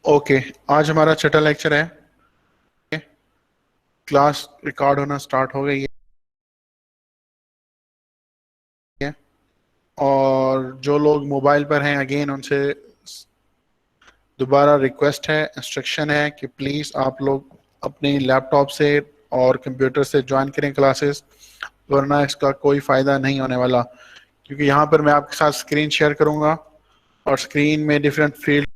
Okay, आज हमारा छठा लेक्चर है। क्लास रिकॉर्ड होना स्टार्ट हो गई है और जो लोग मोबाइल पर हैं अगेन उनसे दोबारा रिक्वेस्ट है, इंस्ट्रक्शन है कि प्लीज़ आप लोग अपनी लैपटॉप से और कंप्यूटर से ज्वाइन करें क्लासेस, वरना इसका कोई फ़ायदा नहीं होने वाला। क्योंकि यहाँ पर मैं आपके साथ स्क्रीन शेयर करूँगा और स्क्रीन में डिफरेंट फील्ड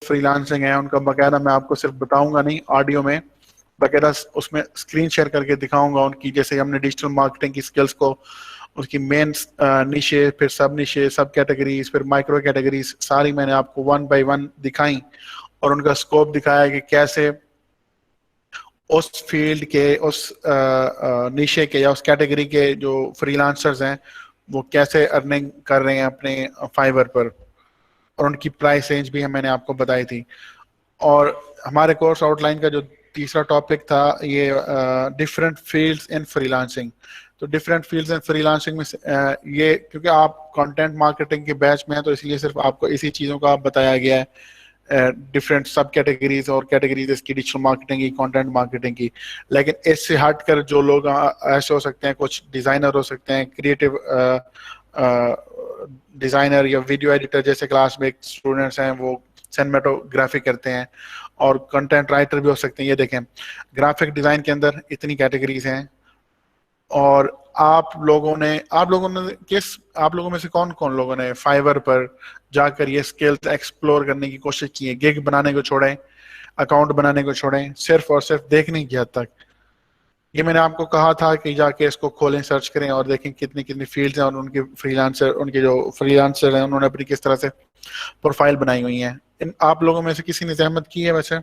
फ्रीलांसिंग है उनका बाकायदा मैं आपको सिर्फ बताऊंगा नहीं, ऑडियो में बाकायदा उसमें स्क्रीन शेयर करके दिखाऊंगा उनकी। जैसे हमने डिजिटल मार्केटिंग की स्किल्स को, उसकी मेन निशे, फिर सब निशे, सब कैटेगरीज, फिर माइक्रो कैटेगरीज, सारी मैंने आपको वन बाय वन दिखाई और उनका स्कोप दिखाया कि कैसे उस फील्ड के, उस निशे के या उस कैटेगरी के जो फ्रीलांसर्स हैं वो कैसे अर्निंग कर रहे हैं अपने फाइवर पर, और उनकी प्राइस रेंज भी मैंने आपको बताई थी। और हमारे कोर्स आउटलाइन का जो तीसरा टॉपिक था ये डिफरेंट फील्ड्स इन फ्रीलांसिंग। तो डिफरेंट फील्ड्स इन फ्रीलांसिंग में ये क्योंकि आप कंटेंट मार्केटिंग के बैच में हैं तो इसलिए सिर्फ आपको इसी चीज़ों का बताया गया है, डिफरेंट सब कैटेगरीज और कैटेगरीज इसकी डिजिटल मार्केटिंग की, कंटेंट मार्केटिंग की। लेकिन इससे हटकर जो लोग ऐसे हो सकते हैं, कुछ डिज़ाइनर हो सकते हैं, क्रिएटिव डिज़ाइनर या वीडियो एडिटर, जैसे क्लास में स्टूडेंट्स हैं वो सिनेमेटोग्राफी करते हैं, और कंटेंट राइटर भी हो सकते हैं। ये देखें, ग्राफिक डिज़ाइन के अंदर इतनी कैटेगरीज हैं। और आप लोगों में से कौन कौन लोगों ने फाइवर पर जाकर ये स्किल्स एक्सप्लोर करने की कोशिश की है? गिग बनाने को छोड़ें, अकाउंट बनाने को छोड़ें, सिर्फ और सिर्फ देखने की हद तक। ये मैंने आपको कहा था कि जाके इसको खोलें, सर्च करें और देखें कितनी कितनी फील्ड्स हैं और उनके जो फ्रीलांसर हैं उन्होंने अपनी किस तरह से प्रोफाइल बनाई हुई है। इन आप लोगों में से किसी ने जहमत की है वैसे?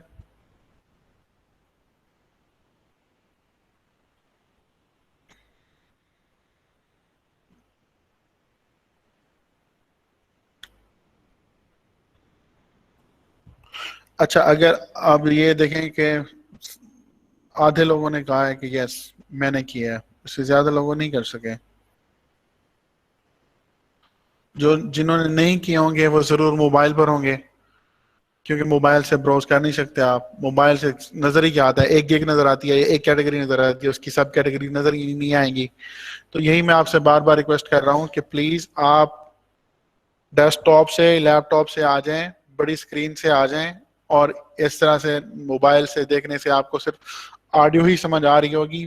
अच्छा, अगर अब ये देखें कि आधे लोगों ने कहा है कि यस मैंने किया है, उससे ज्यादा लोगों नहीं कर सके। जो जिन्होंने नहीं किए होंगे वो जरूर मोबाइल पर होंगे, क्योंकि मोबाइल से ब्राउज कर नहीं सकते आप। मोबाइल से नजर ही क्या आता है, एक गिग नजर आती है, एक कैटेगरी नजर आती है, उसकी सब कैटेगरी नजर ही नहीं आएंगी। तो यही मैं आपसे बार बार रिक्वेस्ट कर रहा हूँ कि प्लीज आप डेस्कटॉप से, लैपटॉप से आ जाएं, बड़ी स्क्रीन से आ जाएं। और इस तरह से मोबाइल से देखने से आपको सिर्फ ऑडियो ही समझ आ रही होगी।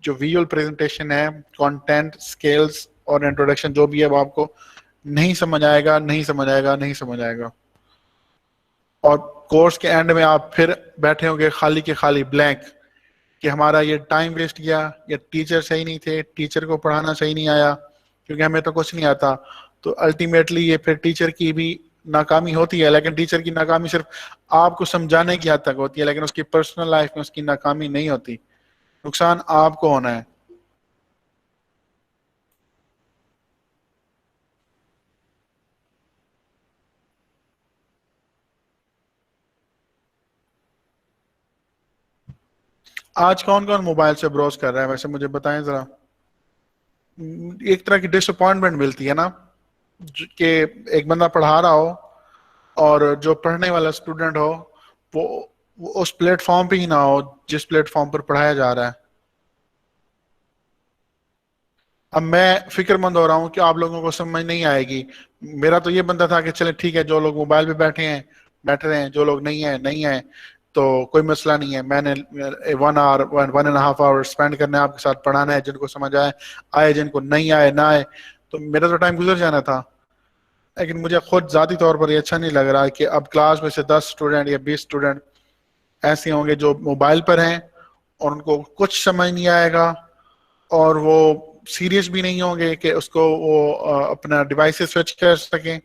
जो विजुअल प्रेजेंटेशन है, कंटेंट, स्किल्स और इंट्रोडक्शन जो भी है वो आपको नहीं समझ आएगा, नहीं समझ आएगा, नहीं समझ आएगा। और कोर्स के एंड में आप फिर बैठे होंगे खाली के खाली, ब्लैंक, कि हमारा ये टाइम वेस्ट किया, या टीचर सही नहीं थे, टीचर को पढ़ाना सही नहीं आया, क्योंकि हमें तो कुछ नहीं आता। तो अल्टीमेटली ये फिर टीचर की भी नाकामी होती है, लेकिन टीचर की नाकामी सिर्फ आपको समझाने की हद तक होती है, लेकिन उसकी पर्सनल लाइफ में उसकी नाकामी नहीं होती। नुकसान आपको होना है। आज कौन कौन मोबाइल से ब्राउज कर रहा है वैसे, मुझे बताएं जरा। एक तरह की डिसअपॉइंटमेंट मिलती है ना, कि एक बंदा पढ़ा रहा हो और जो पढ़ने वाला स्टूडेंट हो वो, वो उस प्लेटफॉर्म पे ही ना हो जिस प्लेटफॉर्म पर पढ़ाया जा रहा है। अब मैं फिक्रमंद हो रहा हूँ कि आप लोगों को समझ नहीं आएगी। मेरा तो ये बनता था कि चले ठीक है, जो लोग मोबाइल पे बैठ रहे हैं, जो लोग नहीं है तो कोई मसला नहीं है। मैंने 1 आवर, 1.5 आवर स्पेंड करना है आपके साथ, पढ़ाना है, जिनको समझ आए आए, जिनको नहीं आए ना आए, तो मेरा तो टाइम गुजर जाना था। लेकिन मुझे खुद जाती तौर पर ये अच्छा नहीं लग रहा है कि अब क्लास में से 10 स्टूडेंट या 20 स्टूडेंट ऐसे होंगे जो मोबाइल पर हैं और उनको कुछ समझ नहीं आएगा, और वो सीरियस भी नहीं होंगे कि उसको वो अपना डिवाइसेस स्विच कर सकें।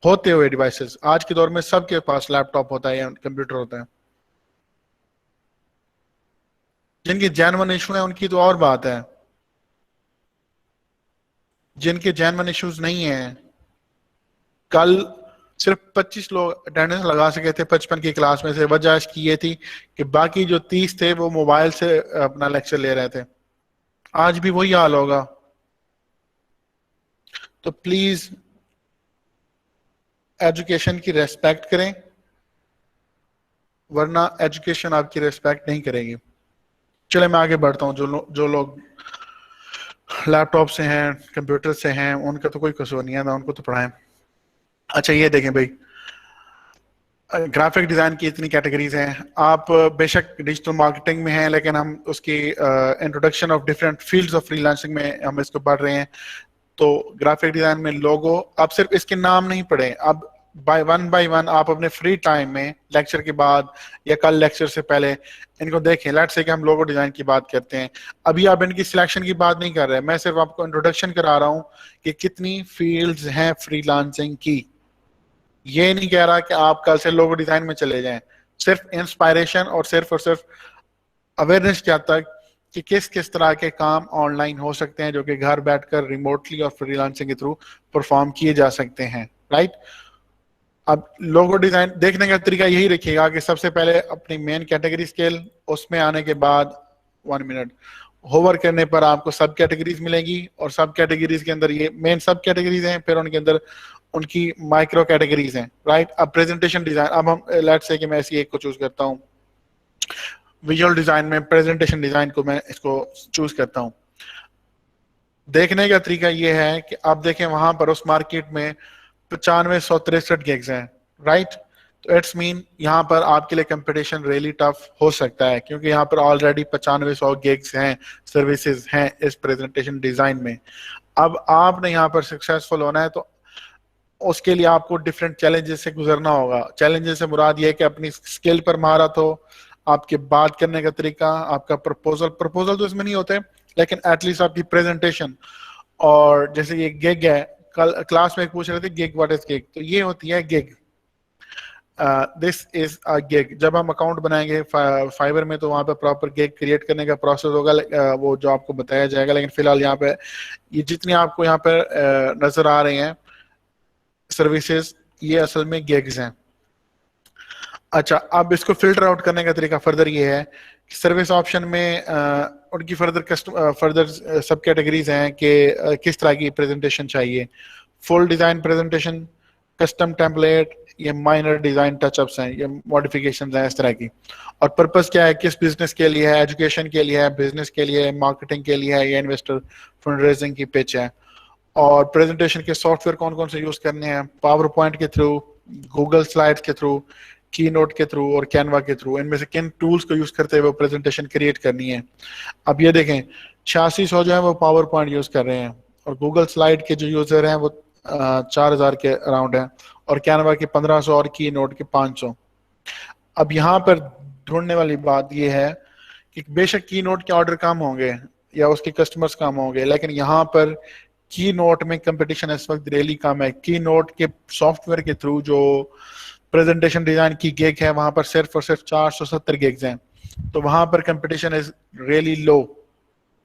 होते हुए डिवाइसेस आज के दौर में सबके पास लैपटॉप होता है या कंप्यूटर होता है। जिनके जेन्युइन इशू है उनकी तो और बात है, जिनके जेन्युइन इश्यूज नहीं है। कल सिर्फ 25 लोग अटेंडेंस लगा सके थे 55 की क्लास में से। वजह इसकी ये थी कि बाकी जो 30 थे वो मोबाइल से अपना लेक्चर ले रहे थे। आज भी वही हाल होगा। तो प्लीज एजुकेशन की रेस्पेक्ट करें, वरना एजुकेशन आपकी रेस्पेक्ट नहीं करेगी। चले मैं आगे बढ़ता हूँ। जो लोग लैपटॉप से हैं, कंप्यूटर से हैं, उनका तो कोई कसूर नहीं है ना, उनको तो पढ़ाएं। अच्छा ये देखें भाई, ग्राफिक डिजाइन की इतनी कैटेगरीज हैं। आप बेशक डिजिटल मार्केटिंग में हैं, लेकिन हम उसकी introduction of different fields of freelancing में हम इसको पढ़ रहे हैं। तो ग्राफिक डिजाइन में लोगो, आप सिर्फ इसके नाम नहीं पढ़े, अब बाय वन आप अपने फ्री टाइम में लेक्चर के बाद या कल लेक्चर से पहले इनको देखें। लेट्स से कि हम लोगो डिजाइन की बात करते हैं, अभी आप इनकी सिलेक्शन की बात नहीं कर रहे, मैं सिर्फ आपको इंट्रोडक्शन करा रहा हूं कि कितनी फील्ड्स हैं फ्रीलांसिंग की। ये नहीं कह रहा कि आप कल से लोगो डिजाइन में चले जाएं, सिर्फ इंस्पायरेशन और सिर्फ अवेयरनेस क्या तक कि किस किस तरह के काम ऑनलाइन हो सकते हैं जो कि घर बैठकर रिमोटली और फ्रीलांसिंग के थ्रू परफॉर्म किए जा सकते हैं, राइट। अब लोगो डिजाइन देखने का तरीका यही रखिएगा कि सबसे पहले अपनी मेन कैटेगरी स्केल, उसमें आने के बाद 1 मिनट होवर करने पर आपको सब कैटेगरीज मिलेंगी, और सब कैटेगरीज के अंदर ये मेन सब कैटेगरीज हैं, फिर उनके अंदर उनकी माइक्रो कैटेगरीज हैं, राइट। अब प्रेजेंटेशन डिजाइन, अब हम लेट्स से कि मैं ऐसी एक को चूज करता हूँ, विजुअल डिजाइन में प्रेजेंटेशन डिजाइन को मैं इसको चूज करता हूँ। देखने का तरीका ये है कि आप देखें वहां पर उस मार्केट में 9563 गिग्स हैं, राइट। तो इट्स मीन यहाँ पर आपके लिए कंपटीशन रियली टफ हो सकता है, क्योंकि यहाँ पर ऑलरेडी 9500 गिग्स हैं, सर्विसेज हैं इस प्रेजेंटेशन डिजाइन में। अब आपने यहाँ पर सक्सेसफुल होना है तो उसके लिए आपको डिफरेंट चैलेंजेस से गुजरना होगा। चैलेंजेस से मुराद ये है कि अपनी स्किल पर महारत हो, आपके बात करने का तरीका, आपका प्रपोजल तो इसमें नहीं होते, लेकिन एटलीस्ट आपकी प्रेजेंटेशन। और जैसे ये गिग है, कल क्लास में पूछ रहे थे गिग, व्हाट इज गिग, तो ये होती है gig, this is a gig. जब हम अकाउंट बनाएंगे फाइबर में तो वहां पे प्रॉपर गिग क्रिएट करने का प्रोसेस होगा, वो जो आपको बताया जाएगा। लेकिन फिलहाल यहाँ पे ये जितनी आपको यहाँ पे नजर आ रही हैं सर्विसेज, ये असल में गिग्स हैं। अच्छा, अब इसको फिल्टर आउट करने का तरीका फर्दर ये है कि सर्विस ऑप्शन में उनकी फर्दर सब कैटेगरीज हैं कि किस तरह की प्रेजेंटेशन चाहिए। Full design presentation, custom template, ये माइनर डिजाइन टचअप्स हैं, ये मॉडिफिकेशंस हैं इस तरह की। और पर्पस क्या है, किस बिजनेस के लिए है, एजुकेशन के लिए है, बिजनेस के लिए है, मार्केटिंग के लिए है, या इन्वेस्टर फंड रेजिंग की पिच है। और प्रेजेंटेशन के सॉफ्टवेयर कौन कौन से यूज करने हैं, पावर पॉइंट के थ्रू, गूगल स्लाइड्स के थ्रू, की नोट के थ्रू और कैनवा के थ्रू, इनमें से किन टूल्स को यूज करते हुए प्रेजेंटेशन क्रिएट करनी है। अब ये देखें 8600 जो है वो पावर पॉइंट यूज कर रहे हैं, और गूगल स्लाइड के जो यूजर हैं वो 4000 के अराउंड है, और कैनवा के 1500 और की नोट के 500। अब यहाँ पर ढूंढने वाली बात ये है कि बेशक की नोट के ऑर्डर कम होंगे या उसके कस्टमर्स कम होंगे, लेकिन यहाँ पर की नोट में कंपटीशन इस वक्त रियली कम है। की नोट के सॉफ्टवेयर के थ्रू जो प्रेजेंटेशन डिजाइन की गिग है वहां पर सिर्फ और सिर्फ 470 गिग्स हैं, तो वहां पर competition is really low,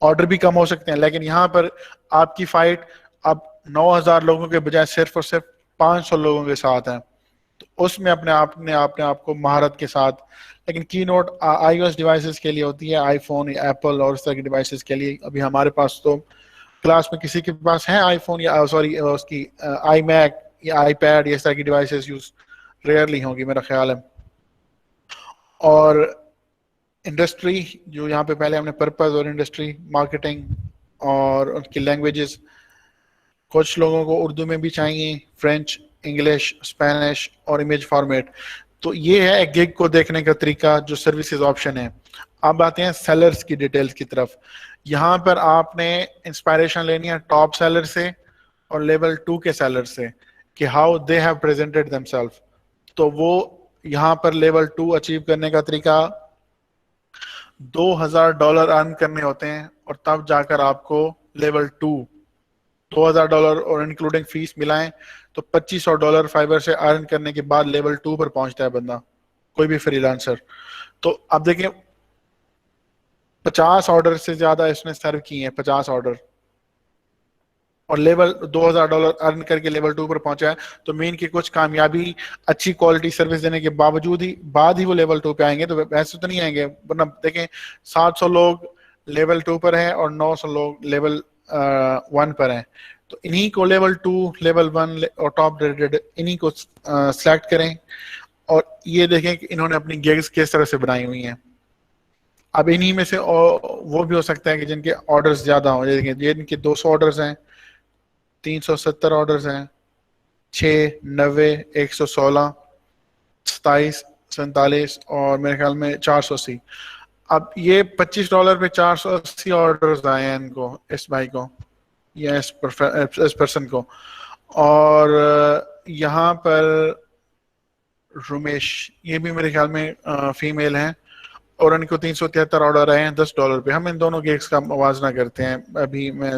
order भी कम हो सकते हैं। लेकिन यहाँ पर आपकी फाइट अब 9000 लोगों के बजाय सिर्फ और सिर्फ 500 लोगों के साथ है, तो उसमें अपने आप को महारत के साथ। लेकिन की नोट iOS डिवाइसेस के लिए होती है, आईफोन या एप्पल और इस तरह की डिवाइसेस के लिए। अभी हमारे पास तो क्लास में किसी के पास है आईफोन या सॉरी उसकी आई मैक या आईपैड या इस तरह की डिवाइसेस यूज रेयरली होंगी मेरा ख्याल है। और इंडस्ट्री जो यहाँ पे पहले हमने पर्पस और इंडस्ट्री, मार्केटिंग और उनकी लैंग्वेजेस, कुछ लोगों को उर्दू में भी चाहिए, फ्रेंच, इंग्लिश, स्पेनिश और इमेज फॉर्मेट। तो ये है गिग को देखने का तरीका जो सर्विसेज ऑप्शन है। अब आते हैं सेलर्स की डिटेल्स की तरफ। यहाँ पर आपने इंस्पायरेशन लेनी है टॉप सेलर से और लेवल 2 के सेलर से कि how they have presented themselves. तो वो यहाँ पर लेवल 2 अचीव करने का तरीका $2000 अर्न करने होते हैं, और तब जाकर आपको लेवल 2 $2000 और इंक्लूडिंग फीस मिलाएं तो $2500 फाइबर से अर्न करने के बाद लेवल 2 पर पहुंचता है बंदा, कोई भी फ्रीलांसर। तो अब देखें 50 ऑर्डर से ज्यादा इसने सर्व किए हैं, 50 ऑर्डर, और लेवल $2000 अर्न करके लेवल 2 पर पहुंचा है। तो मीन की कुछ कामयाबी, अच्छी क्वालिटी सर्विस देने के बावजूद ही बाद ही वो लेवल 2 पे आएंगे, तो वैसे तो नहीं आएंगे। वरना देखें 700 लोग लेवल 2 पर हैं और 900 लोग लेवल 1 पर हैं। तो इन्हीं को लेवल 2, लेवल 1 और टॉप रेटेड इन्हीं को सेलेक्ट करें और ये देखें कि इन्होंने अपनी गिग्स किस तरह से बनाई हुई हैं। अब इन्हीं में से वो भी हो सकता है कि जिनके ऑर्डर्स ज्यादा हो, जैसे इनके 200 ऑर्डर्स हैं, 370 ऑर्डर्स हैं, 6, 90, 116, 27, 47 और मेरे ख्याल में 480। अब ये $25 पे 480 ऑर्डर्स आए हैं इनको, इस भाई को या इस पर्सन को। और यहाँ पर रुमेश, ये भी मेरे ख्याल में फीमेल हैं और इनको 373 ऑर्डर आए हैं $10 पे। हम इन दोनों गिग्स का मुवाजना करते हैं। अभी मैं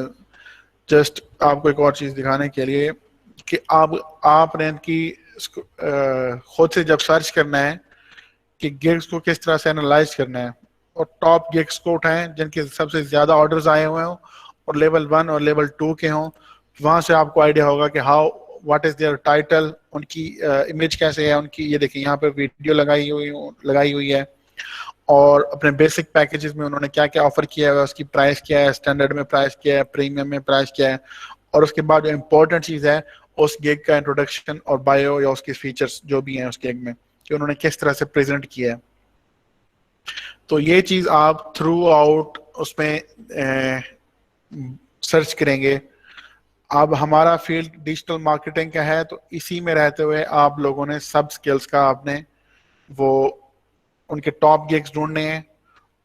जस्ट आपको एक और चीज दिखाने के लिए कि आपने इनकी खुद से जब सर्च करना है कि गिग्स को किस तरह से एनालाइज करना है और टॉप गिग्स को उठाएं जिनके सबसे ज्यादा ऑर्डर्स आए हुए हों और लेवल 1 और लेवल 2 के हों, वहां से आपको आइडिया होगा कि how what is their title, उनकी इमेज कैसे है उनकी। ये देखिए यहाँ पे वीडियो लगाई हुई है और अपने बेसिक पैकेजेस में उन्होंने क्या क्या ऑफर किया है, उसकी प्राइस क्या है, स्टैंडर्ड में प्राइस क्या है, प्रीमियम में प्राइस क्या है, और उसके बाद जो इम्पोर्टेंट चीज है उस गिग का इंट्रोडक्शन और बायो या उसकी फीचर्स जो भी हैं उस गिग में कि उन्होंने किस तरह से प्रेजेंट किया है। तो ये चीज आप थ्रू आउट उसमें सर्च करेंगे। अब हमारा फील्ड डिजिटल मार्केटिंग का है, तो इसी में रहते हुए आप लोगों ने सब स्किल्स का आपने वो उनके टॉप गिग्स ढूंढने हैं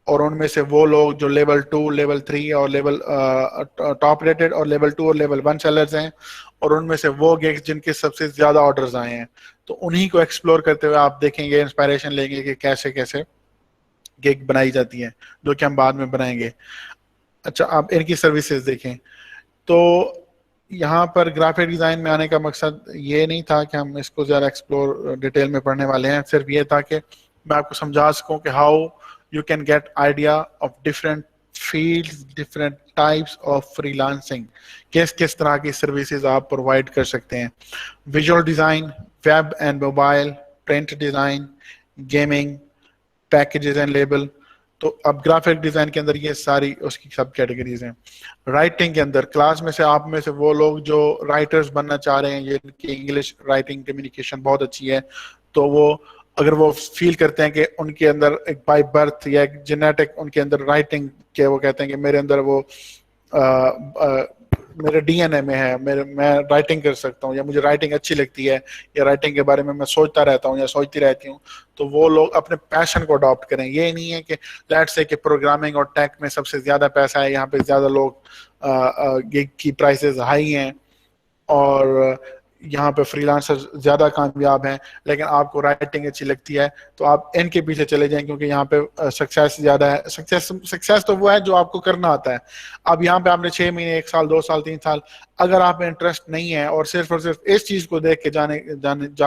और उनमें से वो लोग जो लेवल 2, लेवल 3 और लेवल टॉप रेटेड और लेवल 2 और लेवल 1 सेलर्स हैं और उनमें से वो गिग्स जिनके सबसे ज्यादा ऑर्डर्स आए हैं, तो उन्हीं को एक्सप्लोर करते हुए आप देखेंगे, इंस्पायरेशन लेंगे कि कैसे कैसे गिग बनाई जाती है, जो कि हम बाद में बनाएंगे। अच्छा, आप इनकी सर्विसेज देखें। तो यहाँ पर ग्राफिक डिजाइन में आने का मकसद ये नहीं था कि हम इसको ज़्यादा एक्सप्लोर डिटेल में पढ़ने वाले हैं, सिर्फ ये था कि मैं आपको समझा सकूं कि how you can get idea of different fields, different types of freelancing, किस किस तरह की सर्विसेज आप प्रोवाइड कर सकते हैं। Visual design, web and mobile, print design, gaming, packages and label. तो अब ग्राफिक डिजाइन के अंदर ये सारी उसकी सब कैटेगरीज हैं। राइटिंग के अंदर क्लास में से आप में से वो लोग जो राइटर्स बनना चाह रहे हैं, जिनकी इंग्लिश राइटिंग कम्युनिकेशन बहुत अच्छी है, तो वो अगर वो फील करते हैं कि उनके अंदर एक बाय बर्थ या एक जेनेटिक उनके अंदर राइटिंग के, वो कहते हैं कि मेरे अंदर वो मेरे डीएनए में है, मैं राइटिंग कर सकता हूँ या मुझे राइटिंग अच्छी लगती है या राइटिंग के बारे में मैं सोचता रहता हूँ या सोचती रहती हूँ, तो वो लोग अपने पैशन को अडॉप्ट करें। ये नहीं है कि लेट्स से कि प्रोग्रामिंग और टेक में सबसे ज्यादा पैसा है, यहाँ पे ज्यादा लोग गिग की प्राइसेस हाई हैं और यहाँ पे फ्रीलांसर ज्यादा कामयाब हैं, लेकिन आपको राइटिंग अच्छी लगती है तो आप इनके पीछे चले जाएं क्योंकि यहाँ पे सक्सेस ज्यादा है। सक्सेस तो वो है जो आपको करना आता है। अब यहाँ पे आपने 6 महीने, 1 साल, 2 साल, 3 साल, अगर आप में इंटरेस्ट नहीं है और सिर्फ इस चीज को देख के जा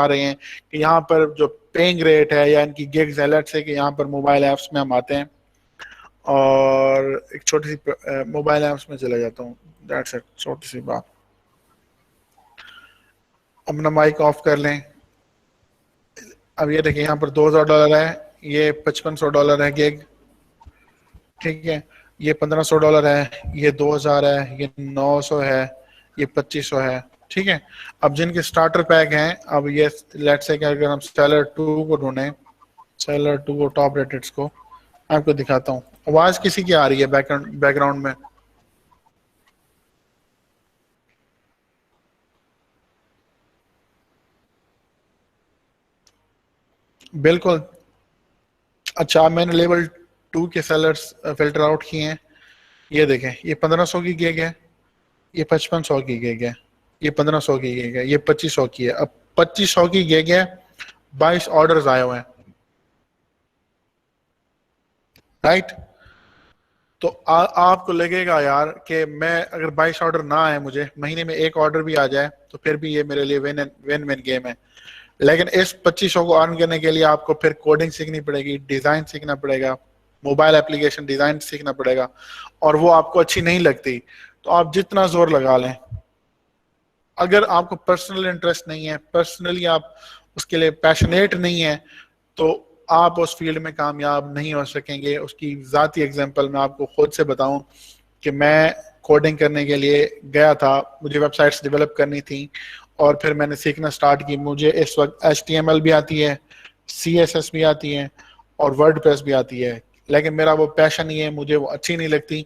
रहे हैं कि यहाँ पर जो पेइंग रेट है या इनकी गिग्स है, लेट्स से कि यहाँ पर मोबाइल ऐप्स में हम आते हैं और एक छोटी सी मोबाइल ऐप्स में चला जाता हूँ, दैट्स इट, छोटी सी बात। अपना माइक ऑफ कर लें। अब ये देखिए यहाँ पर $2000 है, ये $5500 है गिग, ठीक है, ये $1500 है, ये 2000 है, ये 900 है, ये 2500 है, ठीक है। अब जिनके स्टार्टर पैक हैं, अब ये लेट्स से कि अगर हम सेलर 2 को ढूंढें, सेलर 2 को टॉप रेटेड को आपको दिखाता हूँ। आवाज किसी की आ रही है बैकग्राउंड में? बिल्कुल। अच्छा, मैंने लेवल 2 के सेलर्स फिल्टर आउट किए हैं। ये देखें, ये 1500 की गिग है, ये 5500 की गिग है, ये 1500 की गिग है, ये 2500 की है। अब 2500 की गिग है, 22 ऑर्डर्स आए हुए हैं, राइट। तो आपको लगेगा यार कि मैं अगर 22 ऑर्डर ना आए, मुझे महीने में एक ऑर्डर भी आ जाए तो फिर भी ये मेरे लिए विन गेम है। लेकिन इस 2500 को अर्न करने के लिए आपको फिर कोडिंग सीखनी पड़ेगी, डिजाइन सीखना पड़ेगा, मोबाइल एप्लीकेशन डिजाइन सीखना पड़ेगा, और वो आपको अच्छी नहीं लगती तो आप जितना जोर लगा लें, अगर आपको पर्सनल इंटरेस्ट नहीं है, पर्सनली आप उसके लिए पैशनेट नहीं है, तो आप उस फील्ड में कामयाब नहीं हो सकेंगे। उसकी ज़ाती एग्जांपल मैं आपको खुद से बताऊं कि मैं कोडिंग करने के लिए गया था, मुझे वेबसाइट्स डेवलप करनी थी और फिर मैंने सीखना स्टार्ट की। मुझे इस वक्त HTML भी आती है, CSS भी आती है और वर्डप्रेस भी आती है, लेकिन मेरा वो पैशन ही है, मुझे वो अच्छी नहीं लगती,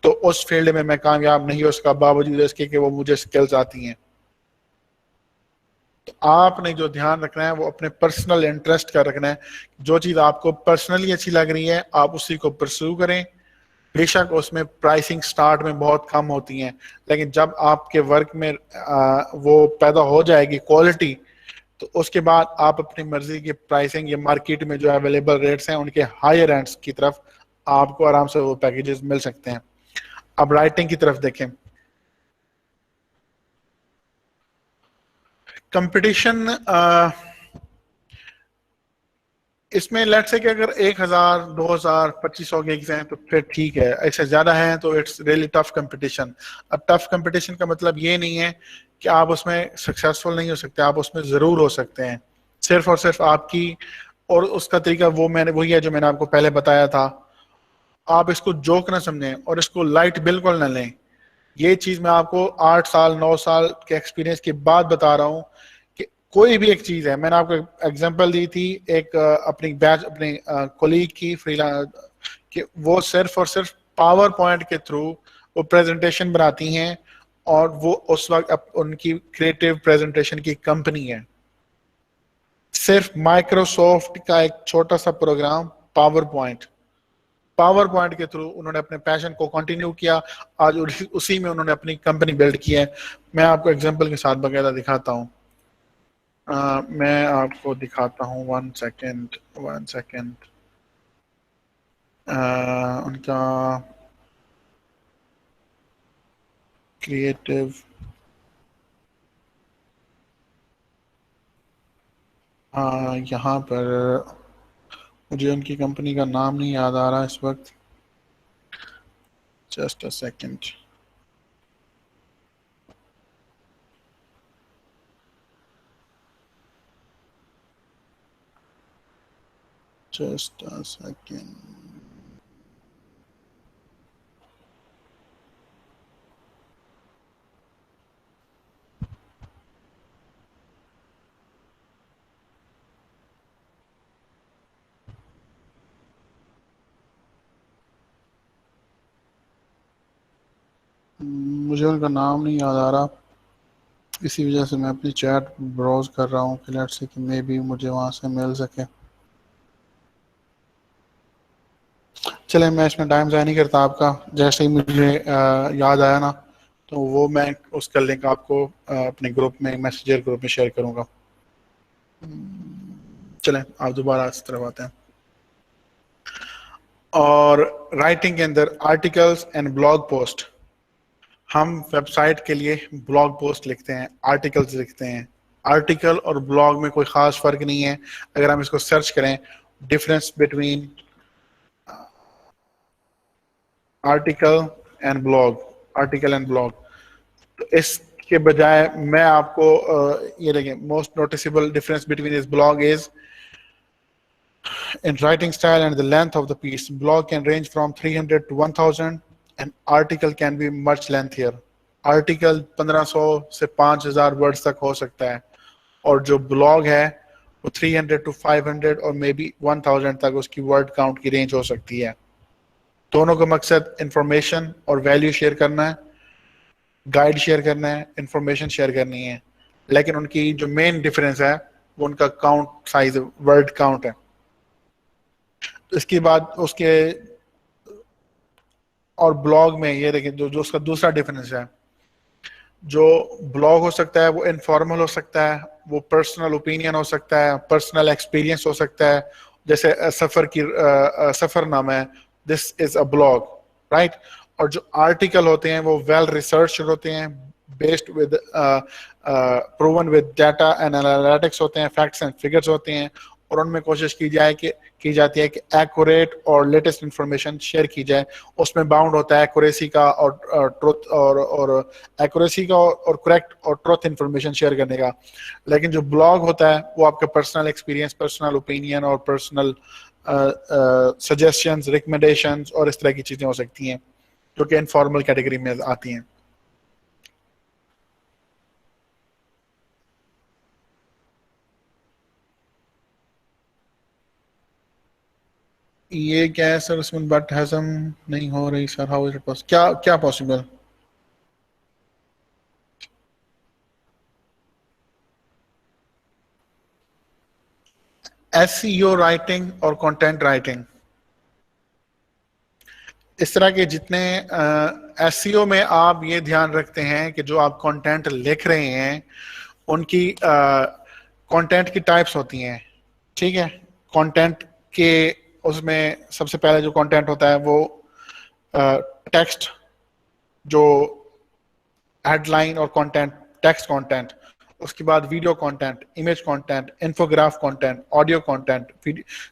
तो उस फील्ड में मैं कामयाब नहीं हो सका बावजूद इसके कि वो मुझे स्किल्स आती हैं। तो आपने जो ध्यान रखना है वो अपने पर्सनल इंटरेस्ट का रखना है। जो चीज़ आपको पर्सनली अच्छी लग रही है आप उसी को परस्यू करें। बेशक उसमें प्राइसिंग स्टार्ट में बहुत कम होती हैं, लेकिन जब आपके वर्क में वो पैदा हो जाएगी क्वालिटी, तो उसके बाद आप अपनी मर्जी की प्राइसिंग या मार्केट में जो अवेलेबल रेट्स हैं उनके हायर एंड्स की तरफ आपको आराम से वो पैकेजेस मिल सकते हैं। अब राइटिंग की तरफ देखें। कंपटीशन इसमें लेट्स से कि अगर 1000, 2000, 2500 गिग्स हैं तो फिर ठीक है, ऐसे ज्यादा है तो इट्स रियली टफ कंपटीशन। अब टफ कंपटीशन का मतलब ये नहीं है कि आप उसमें सक्सेसफुल नहीं हो सकते, आप उसमें जरूर हो सकते हैं। सिर्फ और सिर्फ आपकी, और उसका तरीका वो मैंने वही है जो मैंने आपको पहले बताया था। आप इसको जोक ना समझें और इसको लाइट बिल्कुल ना लें। ये चीज मैं आपको 8 साल 9 साल के एक्सपीरियंस के बाद बता रहा हूँ कि कोई भी एक चीज है। मैंने आपको एग्जांपल दी थी एक अपनी बैच अपने कोलीग की फ्रीलांस कि वो सिर्फ और सिर्फ पावर पॉइंट के थ्रू वो प्रेजेंटेशन बनाती हैं और वो उस वक्त उनकी क्रिएटिव प्रेजेंटेशन की कंपनी है। सिर्फ माइक्रोसॉफ्ट का एक छोटा सा प्रोग्राम पावर पॉइंट के थ्रू उन्होंने अपने पैशन को कंटिन्यू किया। आज उसी में उन्होंने अपनी कंपनी बिल्ड की है। मैं आपको एग्जांपल के साथ बकायदा दिखाता हूँ। मैं आपको दिखाता हूँ, वन सेकेंड। उनका क्रिएटिव यहाँ पर मुझे उनकी कंपनी का नाम नहीं याद आ रहा इस वक्त, just a second. Just a second. मुझे उनका नाम नहीं याद आ रहा, इसी वजह से मैं अपनी चैट ब्राउज कर रहा हूँ कि लेट्स से कि मे बी मुझे वहाँ से मिल सके। चले, मैं इसमें टाइम ज़ाया नहीं करता आपका। जैसे ही मुझे याद आया ना तो वो मैं उसका लिंक आपको अपने ग्रुप में, मैसेंजर ग्रुप में शेयर करूँगा। चलें आप दोबारा इस तरफ आते हैं। और राइटिंग के अंदर आर्टिकल्स एंड ब्लॉग पोस्ट, हम वेबसाइट के लिए ब्लॉग पोस्ट लिखते हैं, आर्टिकल्स लिखते हैं। आर्टिकल और ब्लॉग में कोई ख़ास फ़र्क नहीं है। अगर हम इसको सर्च करें, difference between article and blog, तो इसके बजाय मैं आपको ये देखें, most noticeable difference between this blog is in writing style and the length of the piece. Blog can range from 300 to 1000 and article can be much lengthier. Article 1500 से 5000 words तक हो सकता है और जो ब्लॉग है वो 300 to 500 और मे बी 1000 तक उसकी वर्ड काउंट की रेंज हो सकती है। दोनों का मकसद इंफॉर्मेशन और वैल्यू शेयर करना है, गाइड शेयर करना है, इंफॉर्मेशन शेयर करनी है, लेकिन उनकी जो मेन डिफरेंस है वो उनका काउंट साइज, वर्ड काउंट है। इसके बाद उसके और ब्लॉग में ये देखें, जो उसका दूसरा डिफरेंस है, जो ब्लॉग हो सकता है वो इनफॉर्मल हो सकता है, वो पर्सनल ओपिनियन हो सकता है, पर्सनल एक्सपीरियंस हो सकता है। जैसे सफरनामा है, this is a blog, right. और जो आर्टिकल होते हैं वो वेल रिसर्च होते हैं, based with proven with data and analytics होते हैं, फैक्ट्स एंड फिगर्स होते हैं, और उनमें कोशिश की जाती है कि एक्यूरेट और लेटेस्ट इंफॉर्मेशन शेयर की जाए। उसमें बाउंड होता है एक्यूरेसी का और ट्रुथ और एक्यूरेसी का और करेक्ट और ट्रुथ इंफॉर्मेशन शेयर करने का। लेकिन जो ब्लॉग होता है वो आपका पर्सनल एक्सपीरियंस, पर्सनल ओपिनियन और पर्सनल सजेशंस, रिकमेंडेशंस और इस तरह की चीज़ें हो सकती हैं। जो कि इनफॉर्मल कैटेगरी में आती हैं। ये क्या है सर उसमें, बट हजम नहीं हो रही sir, how is it possible, क्या क्या पॉसिबल? एसईओ राइटिंग और कंटेंट राइटिंग, इस तरह के जितने एसईओ में आप ये ध्यान रखते हैं कि जो आप कंटेंट लिख रहे हैं उनकी कंटेंट की टाइप्स होती हैं, ठीक है। कंटेंट के उसमें सबसे पहले जो कंटेंट होता है वो टेक्स्ट, जो हेडलाइन और कंटेंट, टेक्स्ट कंटेंट, उसके बाद video content, image content, infograph content, audio content.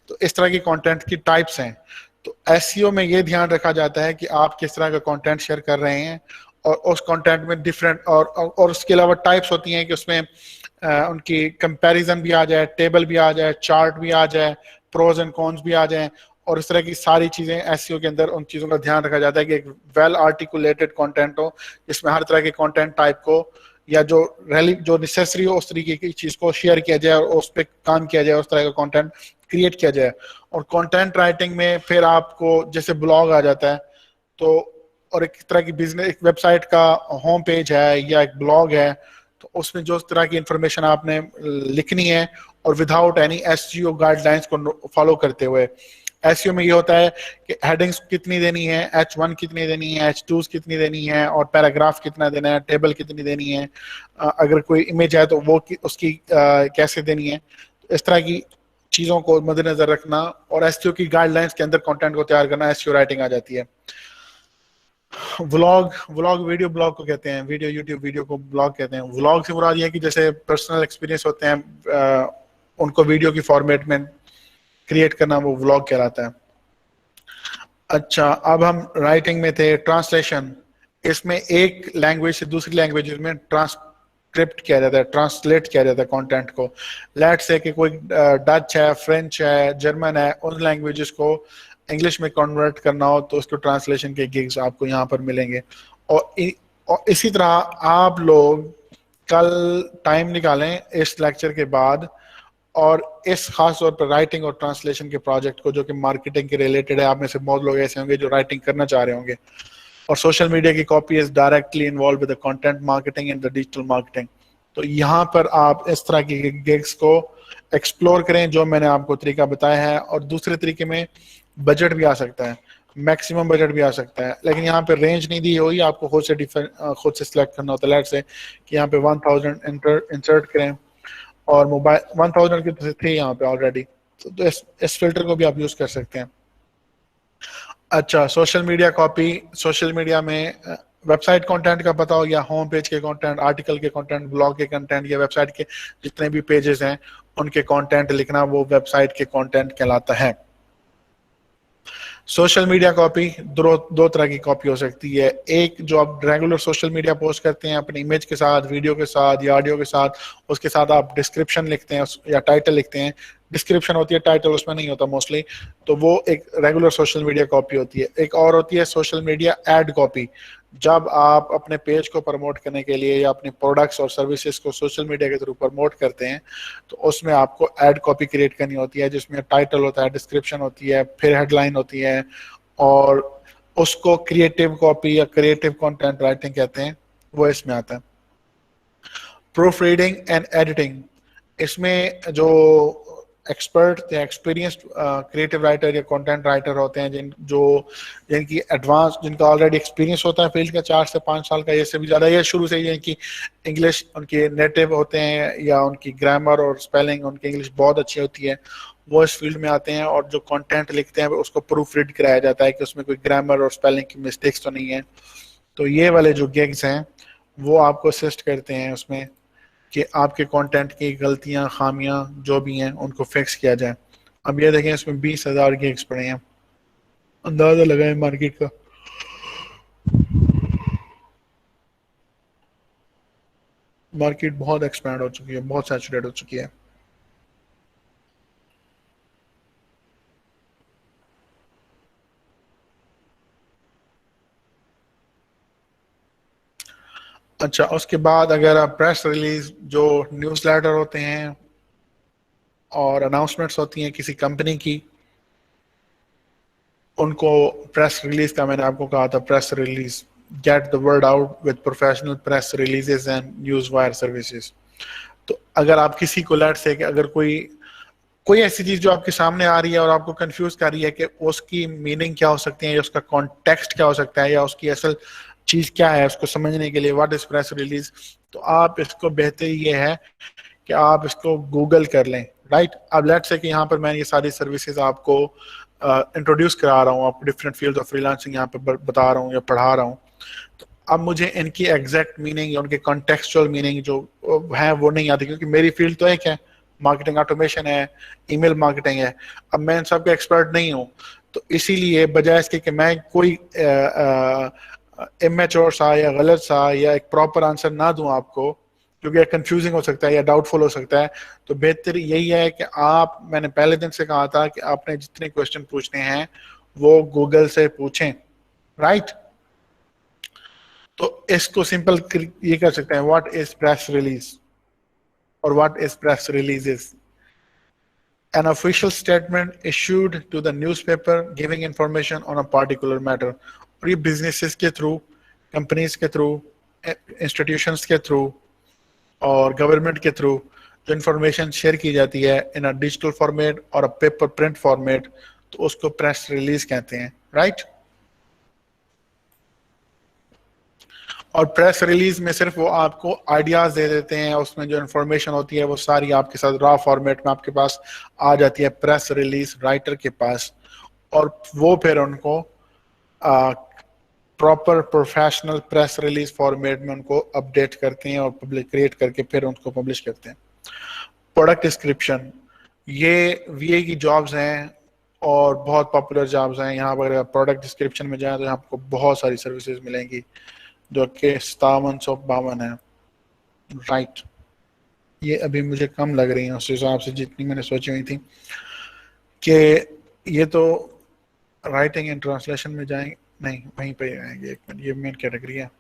तो इस तरह की कंटेंट की टाइप्स हैं। तो एसईओ में ये ध्यान रखा जाता है कि आप किस तरह का कंटेंट शेयर कर रहे हैं, और उस कंटेंट में डिफरेंट और उसके अलावा टाइप्स होती हैं कि उसमें उनकी कंपैरिजन भी आ जाए, टेबल भी आ जाए, चार्ट भी आ जाए, प्रोज एंड कॉन्स भी आ जाए, और इस तरह की सारी चीजें एसईओ के अंदर उन चीजों का ध्यान रखा जाता है कि एक वेल आर्टिकुलेटेड कंटेंट हो जिसमें हर तरह के कंटेंट टाइप को या जो रैली जो नेसेसरी हो उस तरीके की चीज को शेयर किया जाए और उस पर काम किया जाए, उस तरह का कंटेंट क्रिएट किया जाए। और कंटेंट राइटिंग में फिर आपको जैसे ब्लॉग आ जाता है, तो और एक तरह की बिजनेस, एक वेबसाइट का होम पेज है या एक ब्लॉग है, तो उसमें जो तरह की इंफॉर्मेशन आपने लिखनी है और विदाउट एनी एसईओ गाइडलाइंस को फॉलो करते हुए। एसईओ में ये होता है कि हेडिंग्स कितनी देनी है, H1 कितनी देनी है, H2 कितनी देनी है, और पैराग्राफ कितना देना है, टेबल कितनी देनी है, अगर कोई इमेज है तो वो उसकी कैसे देनी है। तो इस तरह की चीजों को मद्देनजर रखना और एसईओ की गाइडलाइंस के अंदर कंटेंट को तैयार करना, एसईओ राइटिंग आ जाती है। व्लॉग, व्लॉग वीडियो ब्लॉग को कहते हैं, वीडियो यूट्यूब वीडियो को ब्लॉग कहते हैं। व्लॉग से मुराद ये है कि जैसे पर्सनल एक्सपीरियंस होते हैं उनको वीडियो की फॉर्मेट में क्रिएट करना, वो व्लॉग कहलाता है। अच्छा, अब हम राइटिंग में थे, ट्रांसलेशन। इसमें एक लैंग्वेज से दूसरी लैंग्वेज में ट्रांसक्रिप्ट किया जाता है, ट्रांसलेट किया जाता है कंटेंट को। लेट से कि कोई डच है, फ्रेंच है, जर्मन है, उन लैंग्वेजेस को इंग्लिश में कन्वर्ट करना हो तो उसको ट्रांसलेशन के गिग्स आपको यहाँ पर मिलेंगे। और, और इसी तरह आप लोग कल टाइम निकालें इस लेक्चर के बाद और इस खास तौर पर राइटिंग और ट्रांसलेशन के प्रोजेक्ट को, जो कि मार्केटिंग के रिलेटेड है। आप में से बहुत लोग ऐसे होंगे जो राइटिंग करना चाह रहे होंगे, और सोशल मीडिया की copy is directly involve with the content marketing and the digital marketing. तो यहाँ पर आप इस तरह की गिग्स को एक्सप्लोर करें जो मैंने आपको तरीका बताया है। और दूसरे तरीके में बजट भी आ सकता है, मैक्सिमम बजट भी आ सकता है, लेकिन यहाँ पे रेंज नहीं दी हुई, आपको खुद से सिलेक्ट करना होता है। लेट्स से कि यहाँ पे 1000 इंसर्ट करें और मोबाइल 1000 की तो थे यहाँ पे ऑलरेडी, तो इस फिल्टर को भी आप यूज कर सकते हैं। अच्छा, social media copy, social media में वेबसाइट कंटेंट का पता हो, या होम पेज के कंटेंट, आर्टिकल के कंटेंट, ब्लॉग के कंटेंट, या वेबसाइट के जितने भी पेजेस हैं उनके कंटेंट लिखना, वो वेबसाइट के कंटेंट कहलाता है। सोशल मीडिया कॉपी दो तरह की कॉपी हो सकती है। एक जो आप रेगुलर सोशल मीडिया पोस्ट करते हैं अपनी इमेज के साथ, वीडियो के साथ या ऑडियो के साथ, उसके साथ आप डिस्क्रिप्शन लिखते हैं या टाइटल लिखते हैं। डिस्क्रिप्शन होती है, टाइटल उसमें नहीं होता मोस्टली, तो वो एक रेगुलर सोशल मीडिया कॉपी होती है। एक और होती है सोशल मीडिया एड कॉपी। जब आप अपने पेज को प्रमोट करने के लिए या अपने प्रोडक्ट्स और सर्विसेज को सोशल मीडिया के थ्रू प्रमोट करते हैं, तो उसमें आपको एड कॉपी क्रिएट करनी होती है, जिसमें टाइटल होता है, डिस्क्रिप्शन होती है, फिर हेडलाइन होती है, और उसको क्रिएटिव कॉपी या क्रिएटिव कंटेंट राइटिंग कहते हैं, वो इसमें आता है। प्रूफ रीडिंग एंड एडिटिंग, इसमें जो एक्सपर्ट या एक्सपीरियंस्ड क्रिएटिव राइटर या कंटेंट राइटर होते हैं, जिनकी एडवांस, जिनका ऑलरेडी एक्सपीरियंस होता है फील्ड का 4 से 5 साल का, ये से भी ज़्यादा, ये शुरू से ही इनकी इंग्लिश उनके नेटिव होते हैं या उनकी ग्रामर और स्पेलिंग उनकी इंग्लिश बहुत अच्छी होती है, वो इस फील्ड में आते हैं। और जो कंटेंट लिखते हैं उसको प्रूफ रीड कराया जाता है कि उसमें कोई ग्रामर और स्पेलिंग की मिस्टेक्स तो नहीं है। तो ये वाले जो गिग्स हैं वो आपको असिस्ट करते हैं उसमें कि आपके कंटेंट की गलतियां, खामियां जो भी हैं उनको फिक्स किया जाए। अब ये देखें, इसमें 20,000 गिग्स पड़े हैं, अंदाजा लगाएं मार्केट का। मार्केट बहुत एक्सपैंड हो चुकी है, बहुत सैचुरेट हो चुकी है। अच्छा, उसके बाद अगर आप प्रेस रिलीज, जो न्यूज़ लेटर होते हैं और अनाउंसमेंट्स होती हैं किसी कंपनी की, उनको प्रेस रिलीज का मैंने आपको कहा था, press release, get the word out with professional press releases and news wire services. तो अगर आप किसी को लेट से कि अगर कोई कोई ऐसी चीज जो आपके सामने आ रही है और आपको कंफ्यूज कर रही है कि उसकी मीनिंग क्या हो सकती है या उसका कॉन्टेक्स्ट क्या हो सकता है या उसकी असल चीज क्या है, उसको समझने के लिए व्हाट इज प्रेस रिलीज, तो आप इसको बेहतर ये है कि आप इसको गूगल कर लें, राइट। अब लेट्स से कि यहाँ पर मैं ये सारी सर्विसेज आपको इंट्रोड्यूस करा रहा हूँ, आपको डिफरेंट फील्ड ऑफ फ्रीलांसिंग यहाँ पे बता रहा हूँ या पढ़ा रहा हूँ। तो अब मुझे इनकी एग्जैक्ट मीनिंग या उनके कॉन्टेक्चुअल मीनिंग जो है वो नहीं आती, क्योंकि मेरी फील्ड तो एक है, मार्केटिंग ऑटोमेशन है, ईमेल मार्केटिंग है। अब मैं इन सब का एक्सपर्ट नहीं हूँ, तो इसीलिए बजाय इसके कि मैं कोई इमेच्योर सा या गलत सा या एक प्रॉपर आंसर ना दूं आपको, क्योंकि कंफ्यूजिंग हो सकता है या डाउटफुल हो सकता है, तो बेहतर यही है कि आप, मैंने पहले दिन से कहा था कि आपने जितने क्वेश्चन पूछने हैं वो गूगल से पूछें, राइट। तो इसको सिंपल ये कर सकते हैं, व्हाट इज प्रेस रिलीज और what is press releases. An official statement issued to the newspaper giving information on a particular matter। और ये बिजनेसेस के थ्रू, कंपनीज के थ्रू, इंस्टीट्यूशंस के थ्रू और गवर्नमेंट के थ्रू जो इंफॉर्मेशन शेयर की जाती है इन अ डिजिटल फॉर्मेट और अ पेपर प्रिंट फॉर्मेट, तो उसको प्रेस रिलीज कहते हैं, राइट। और प्रेस रिलीज में सिर्फ वो आपको आइडियाज दे देते हैं, उसमें जो इन्फॉर्मेशन होती है वो सारी आपके साथ रॉ फॉर्मेट में आपके पास आ जाती है प्रेस रिलीज राइटर के पास, और वो फिर उनको proper professional press release format में उनको अपडेट करते हैं और पब्लिक क्रिएट करके फिर उनको पब्लिश करते हैं। प्रोडक्ट डिस्क्रिप्शन, ये वीए की जॉब्स हैं और बहुत पॉपुलर जॉब्स हैं। यहाँ पर प्रोडक्ट डिस्क्रिप्शन में जाए तो आपको बहुत सारी सर्विसेज मिलेंगी जो कि 5752 है, राइट। ये अभी मुझे कम लग रही है उस हिसाब से जितनी मैंने सोची हुई थी कि ये तो राइटिंग एंड ट्रांसलेशन में जाएंगे, नहीं वहीं पे आएंगे, एक मिनट, ये मेन कैटेगरी है।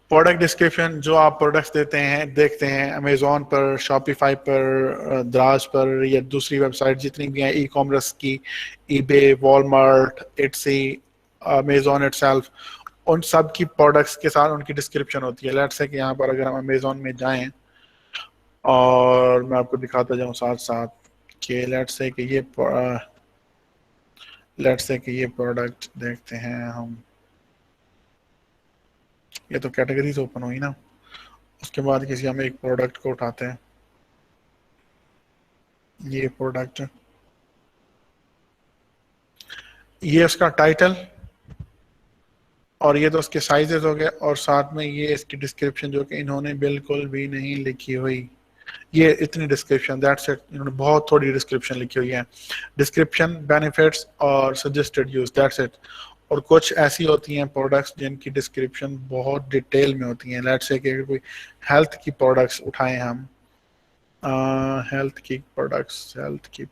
प्रोडक्ट डिस्क्रिप्शन, जो आप प्रोडक्ट्स देते हैं देखते हैं अमेजोन पर, शॉपिफाई पर, द्राज पर या दूसरी वेबसाइट जितनी भी हैं ई कॉमर्स की, ईबे, वॉलमार्ट, इट्सी, अमेजोन इटसेल्फ, उन सब की प्रोडक्ट्स के साथ उनकी डिस्क्रिप्शन होती है। लेट्स से कि यहाँ पर अगर हम अमेजोन में जाएं और मैं आपको दिखाता जाऊँ साथ साथ कि लेट्स से कि ये प्रोडक्ट देखते हैं हम, ये तो कैटेगरीज ओपन हुई ना। उसके बाद किसी हम एक प्रोडक्ट को उठाते हैं, ये प्रोडक्ट, ये उसका टाइटल और ये तो उसके साइजेस हो गए, और साथ में ये इसकी डिस्क्रिप्शन जो कि इन्होंने बिल्कुल भी नहीं लिखी हुई, ये इतनी डिस्क्रिप्शन, दैट्स इट। इन्होंने बहुत थोड़ी डिस्क्रिप्शन लिखी हुई है, डिस्क्रिप्शन, बेनिफिट्स और सजेस्टेड यूज, दैट्स इट। और कुछ ऐसी होती हैं प्रोडक्ट्स जिनकी डिस्क्रिप्शन बहुत डिटेल में होती हैं। लेट्स से कि कोई हेल्थ की प्रोडक्ट्स उठाएं हम, हेल्थ की प्रोडक्ट्स, हेल्थ की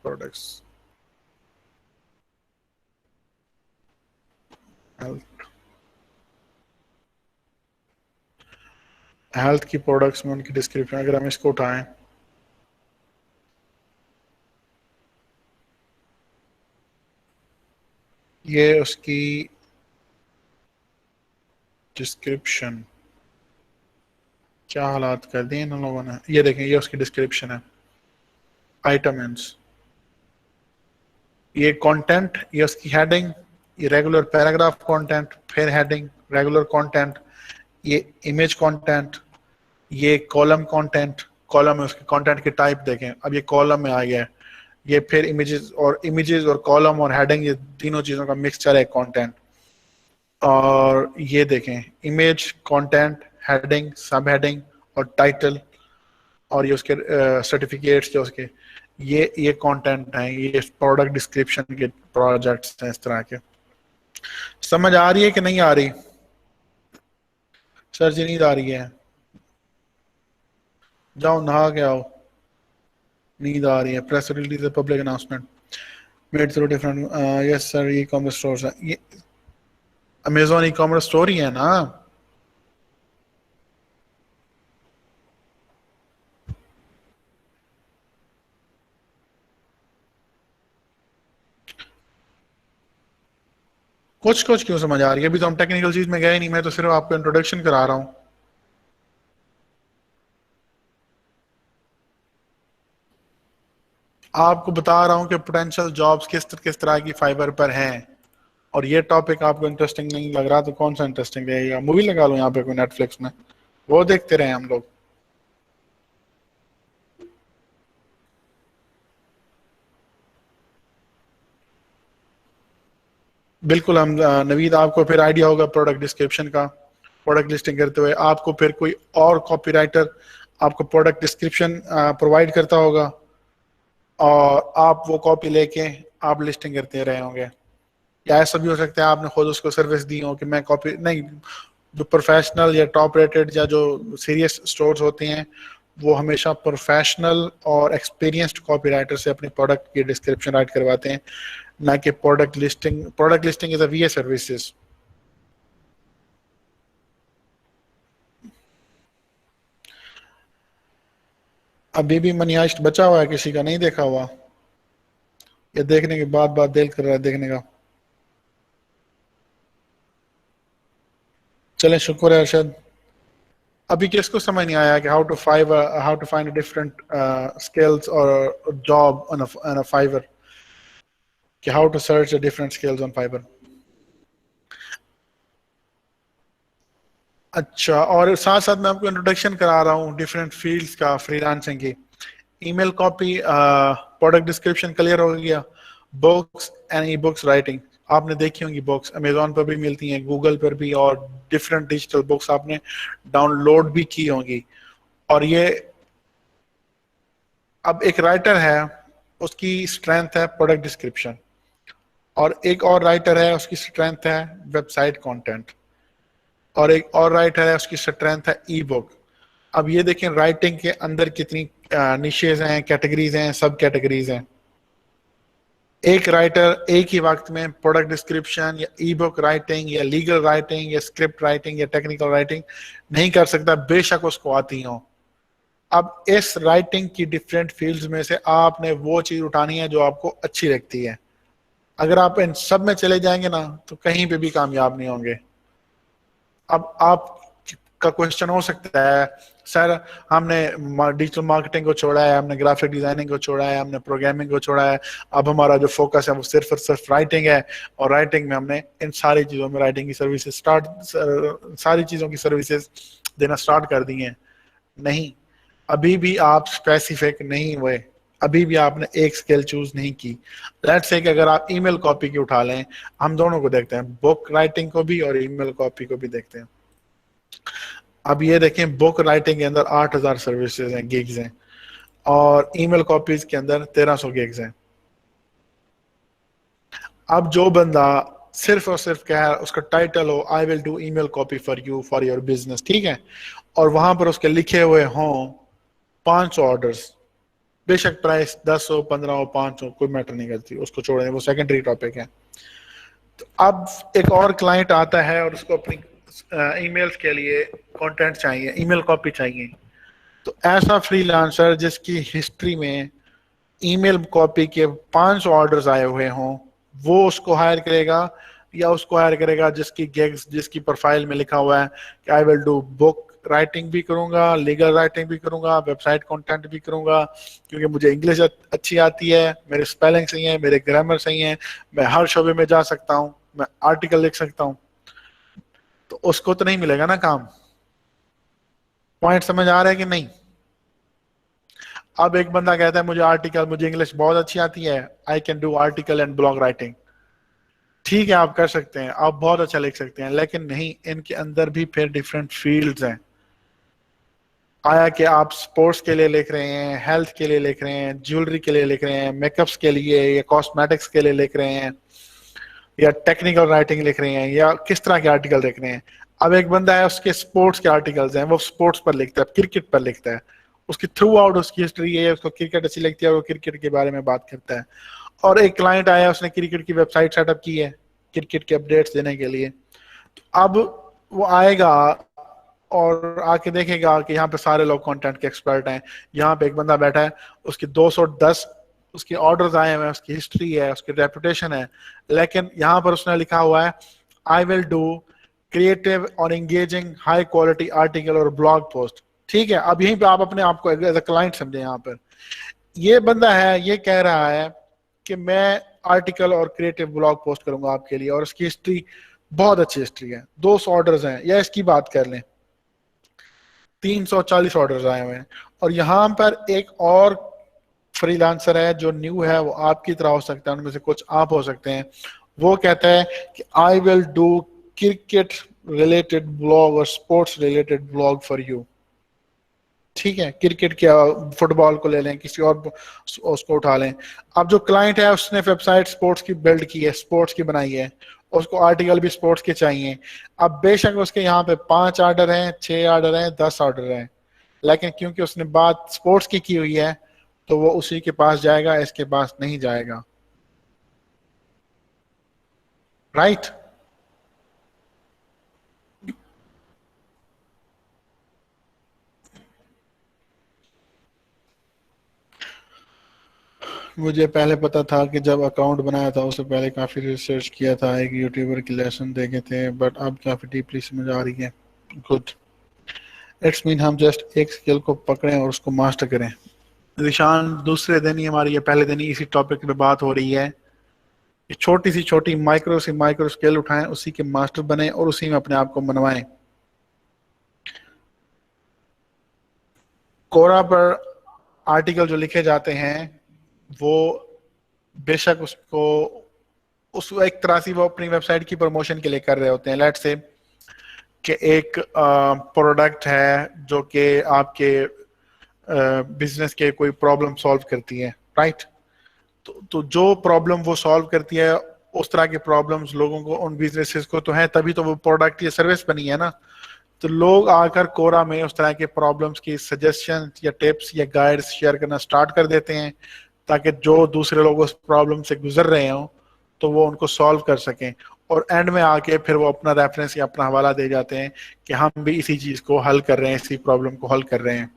प्रोडक्ट्स में उनकी डिस्क्रिप्शन अगर हम इसको उठाएं, ये उसकी डिस्क्रिप्शन, क्या हालात कर दिए इन लोगों ने। ये देखें, ये उसकी डिस्क्रिप्शन है, आइटम्स, ये कंटेंट, ये उसकी हेडिंग, ये रेगुलर पैराग्राफ कंटेंट, फिर हेडिंग, रेगुलर कंटेंट, ये इमेज कंटेंट, ये कॉलम कंटेंट, कॉलम में उसके कंटेंट की टाइप देखें, अब ये कॉलम में आ गया है, ये फिर इमेजेस और कॉलम और हेडिंग, ये तीनों चीजों का मिक्सचर है कंटेंट। और ये देखें, इमेज, कंटेंट, हेडिंग, सब हेडिंग और टाइटल, और ये उसके सर्टिफिकेट्स जो उसके, ये कंटेंट हैं, ये प्रोडक्ट डिस्क्रिप्शन के प्रोजेक्ट्स हैं इस तरह के। समझ आ रही है कि नहीं आ रही? सर जी नींद आ रही है, जाओ नहा के आओ, नींद आ रही है। Press release public announcement made through different, yes sir, e commerce stores है, ये अमेजोन ई कॉमर्स स्टोर ही है ना। कुछ कुछ क्यों समझ आ रही है? अभी तो हम टेक्निकल चीज में गए नहीं, मैं तो सिर्फ आपको इंट्रोडक्शन करा रहा हूँ। आपको बता रहा हूँ कि पोटेंशियल जॉब्स किस तरह की फाइबर पर हैं। और ये टॉपिक आपको इंटरेस्टिंग नहीं लग रहा तो कौन सा इंटरेस्टिंग रहेगा? मूवी लगा लो यहाँ पे कोई नेटफ्लिक्स में, वो देखते रहे हम लोग। बिल्कुल। हम नवीद, आपको फिर आइडिया होगा प्रोडक्ट डिस्क्रिप्शन का। प्रोडक्ट लिस्टिंग करते हुए आपको फिर कोई और कॉपीराइटर आपको प्रोडक्ट डिस्क्रिप्शन प्रोवाइड करता होगा, और आप वो कॉपी लेके आप लिस्टिंग करते रहे होंगे। या ऐसा भी हो सकता है आपने खुद उसको सर्विस दी हो कि मैं कॉपी नहीं, जो प्रोफेशनल या टॉप रेटेड या जो सीरियस स्टोर्स होते हैं वो हमेशा प्रोफेशनल और एक्सपीरियंस्ड कॉपीराइटर से अपने प्रोडक्ट की डिस्क्रिप्शन राइट करवाते हैं, ना कि product listing. Product listing is a वीए services. अभी भी मनी हाइस्ट बचा हुआ है, किसी का नहीं देखा हुआ? ये देखने के बाद बात दिल कर रहा है देखने का। चले, शुक्र है अरशद। अभी किसको समझ नहीं आया कि how to find different skills और जॉब ऑन अ फाइवर, कि how to search different skills on Fiverr? अच्छा, और साथ साथ मैं आपको इंट्रोडक्शन करा रहा हूँ डिफरेंट फील्ड्स का फ्रीलांसिंग की। Email copy, product description clear हो गया। Books and e books writing, आपने देखी होंगी बुक्स, अमेजोन पर भी मिलती हैं, गूगल पर भी, और डिफरेंट डिजिटल बुक्स आपने डाउनलोड भी की होंगी। और ये, अब एक राइटर है, उसकी स्ट्रेंथ है प्रोडक्ट डिस्क्रिप्शन, और एक और राइटर है उसकी स्ट्रेंथ है वेबसाइट कंटेंट, और एक और राइटर है उसकी स्ट्रेंथ है ई बुक। अब ये देखें राइटिंग के अंदर कितनी निशेज हैं, कैटेगरीज हैं, सब कैटेगरीज हैं। एक राइटर एक ही वक्त में प्रोडक्ट डिस्क्रिप्शन या ई बुक राइटिंग या लीगल राइटिंग या स्क्रिप्ट राइटिंग या टेक्निकल राइटिंग नहीं कर सकता, बेशक उसको आती हो। अब इस राइटिंग की डिफरेंट फील्ड्स में से आपने वो चीज उठानी है जो आपको अच्छी लगती है। अगर आप इन सब में चले जाएंगे ना तो कहीं पे भी कामयाब नहीं होंगे। अब आप का क्वेश्चन हो सकता है, सर हमने डिजिटल मार्केटिंग को छोड़ा है, हमने ग्राफिक डिजाइनिंग को छोड़ा है, हमने प्रोग्रामिंग को छोड़ा है, अब हमारा जो फोकस है वो सिर्फ और सिर्फ राइटिंग है, और राइटिंग में हमने इन सारी चीज़ों में राइटिंग की सर्विसेज सारी चीज़ों की सर्विसेज देना स्टार्ट कर दी हैं। नहीं, अभी भी आप स्पेसिफिक नहीं हुए, अभी भी आपने एक स्किल चूज नहीं की। लेट्स से कि अगर आप ईमेल कॉपी की उठा लें, हम दोनों को देखते हैं, बुक राइटिंग को भी और ईमेल कॉपी को भी देखते हैं। अब ये देखें, बुक राइटिंग के अंदर 8,000 सर्विसेज हैं, गिग्स हैं, और ईमेल कॉपीज के अंदर 1300 गिग्स हैं। अब जो बंदा सिर्फ और सिर्फ क्या है, उसका टाइटल हो आई will do email copy for you for your business, ठीक है, और वहां पर उसके लिखे हुए हों 500 ऑर्डर्स, बेशक प्राइस 10 हो, 15 हो, 5 हो, कोई मैटर नहीं करती, उसको छोड़ें, वो सेकेंडरी टॉपिक है। तो अब एक और क्लाइंट आता है और उसको अपनी ईमेल्स के लिए कंटेंट चाहिए, ईमेल कॉपी चाहिए। तो ऐसा फ्रीलांसर जिसकी हिस्ट्री में ईमेल कॉपी के 500 ऑर्डर्स आए हुए हों, वो उसको हायर करेगा, या उसको हायर करेगा जिसकी गिग्स, जिसकी प्रोफाइल में लिखा हुआ है कि I will do book writing भी करूंगा, लीगल राइटिंग भी करूंगा, वेबसाइट कंटेंट भी करूंगा, क्योंकि मुझे इंग्लिश अच्छी आती है, मेरे स्पेलिंग सही है, मेरे ग्रामर सही है, मैं हर शोबे में जा सकता हूँ, मैं आर्टिकल लिख सकता हूँ। तो उसको तो नहीं मिलेगा ना काम। पॉइंट समझ आ रहा है कि नहीं? अब एक बंदा कहता है मुझे इंग्लिश बहुत अच्छी आती है, I can do article and blog writing. ठीक है, आप कर सकते हैं, आप बहुत अच्छा लिख सकते हैं, लेकिन नहीं, इनके अंदर भी फिर डिफरेंट फील्ड्स हैं। आया कि आप स्पोर्ट्स के लिए लिख रहे हैं, हेल्थ के लिए लिख रहे हैं, ज्वेलरी के लिए लिख रहे हैं, मेकअप्स के लिए या कॉस्मेटिक्स के लिए लिख रहे हैं, या टेक्निकल राइटिंग लिख रहे हैं, या किस तरह के आर्टिकल लिख रहे हैं। अब एक बंदा है, उसके स्पोर्ट्स के आर्टिकल्स हैं, वो स्पोर्ट्स पर लिखता है, क्रिकेट पर लिखता है, उसकी थ्रू आउट उसकी हिस्ट्री है, उसको क्रिकेट अच्छी लगती है और वो क्रिकेट के बारे में बात करता है। और एक क्लाइंट आया, उसने क्रिकेट की वेबसाइट सेटअप की है क्रिकेट के अपडेट्स देने के लिए। तो अब वो आएगा और आके देखेगा कि यहाँ पे सारे लोग कंटेंट के एक्सपर्ट हैं, यहाँ पे एक बंदा बैठा है, उसकी 210 उसके ऑर्डर्स आए हुए हैं, उसकी हिस्ट्री है, उसकी रेपुटेशन है, लेकिन यहाँ पर उसने लिखा हुआ है आई विल डू क्रिएटिव और एंगेजिंग हाई क्वालिटी आर्टिकल और ब्लॉग पोस्ट। ठीक है, अब यहीं पे आप अपने आप को एज अ क्लाइंट समझे। यहाँ पर ये बंदा है, ये कह रहा है कि मैं आर्टिकल और क्रिएटिव ब्लॉग पोस्ट करूंगा आपके लिए, और उसकी हिस्ट्री बहुत अच्छी हिस्ट्री है, 200 ऑर्डर्स हैं, या इसकी बात कर लें 340 ऑर्डर्स आए हुए हैं। और यहाँ पर एक और फ्रीलांसर है जो न्यू है, वो आपकी तरह हो सकता है, उनमें से कुछ आप हो सकते हैं। वो कहता है कि I will do cricket related blog और sports related blog for you. ठीक है, क्रिकेट क्या, फुटबॉल को ले लें, किसी और उसको उठा लें। अब जो क्लाइंट है उसने वेबसाइट स्पोर्ट्स की बिल्ड की है, स्पोर्ट्स की बनाई है, उसको आर्टिकल भी स्पोर्ट्स के चाहिए। अब बेशक उसके यहाँ पे 5 ऑर्डर हैं, 6 ऑर्डर हैं, 10 ऑर्डर हैं, लेकिन क्योंकि उसने बात स्पोर्ट्स की हुई है तो वो उसी के पास जाएगा, इसके पास नहीं जाएगा। राइट? मुझे पहले पता था कि जब अकाउंट बनाया था उससे पहले काफ़ी रिसर्च किया था, एक यूट्यूबर की लेसन देखे थे, बट अब काफ़ी डीपली समझ आ रही है। गुड। इट्स मीन हम जस्ट एक स्किल को पकड़ें और उसको मास्टर करें। निशान, दूसरे दिन ही हमारी, ये पहले दिन ही इसी टॉपिक पे बात हो रही है। ये छोटी सी माइक्रो स्किल उठाएं, उसी के मास्टर बने और उसी में अपने आप को मनवाएं। कोरा पर आर्टिकल जो लिखे जाते हैं वो बेशक उसको उस एक तरह से वो अपनी वेबसाइट की प्रमोशन के लिए कर रहे होते हैं। लेट्स से कि एक प्रोडक्ट है जो कि आपके बिजनेस के कोई प्रॉब्लम सॉल्व करती है, राइट? तो जो प्रॉब्लम वो सॉल्व करती है, उस तरह के प्रॉब्लम्स लोगों को, उन बिजनेसेस को तो है, तभी तो वो प्रोडक्ट या सर्विस बनी है ना। तो लोग आकर कोरा में उस तरह के प्रॉब्लम्स की सजेशन या टिप्स या गाइड्स शेयर करना स्टार्ट कर देते हैं, ताकि जो दूसरे लोग उस प्रॉब्लम से गुजर रहे हों तो वो उनको सॉल्व कर सकें, और एंड में आके फिर वो अपना रेफरेंस या अपना हवाला दे जाते हैं कि हम भी इसी चीज को हल कर रहे हैं, इसी प्रॉब्लम को हल कर रहे हैं।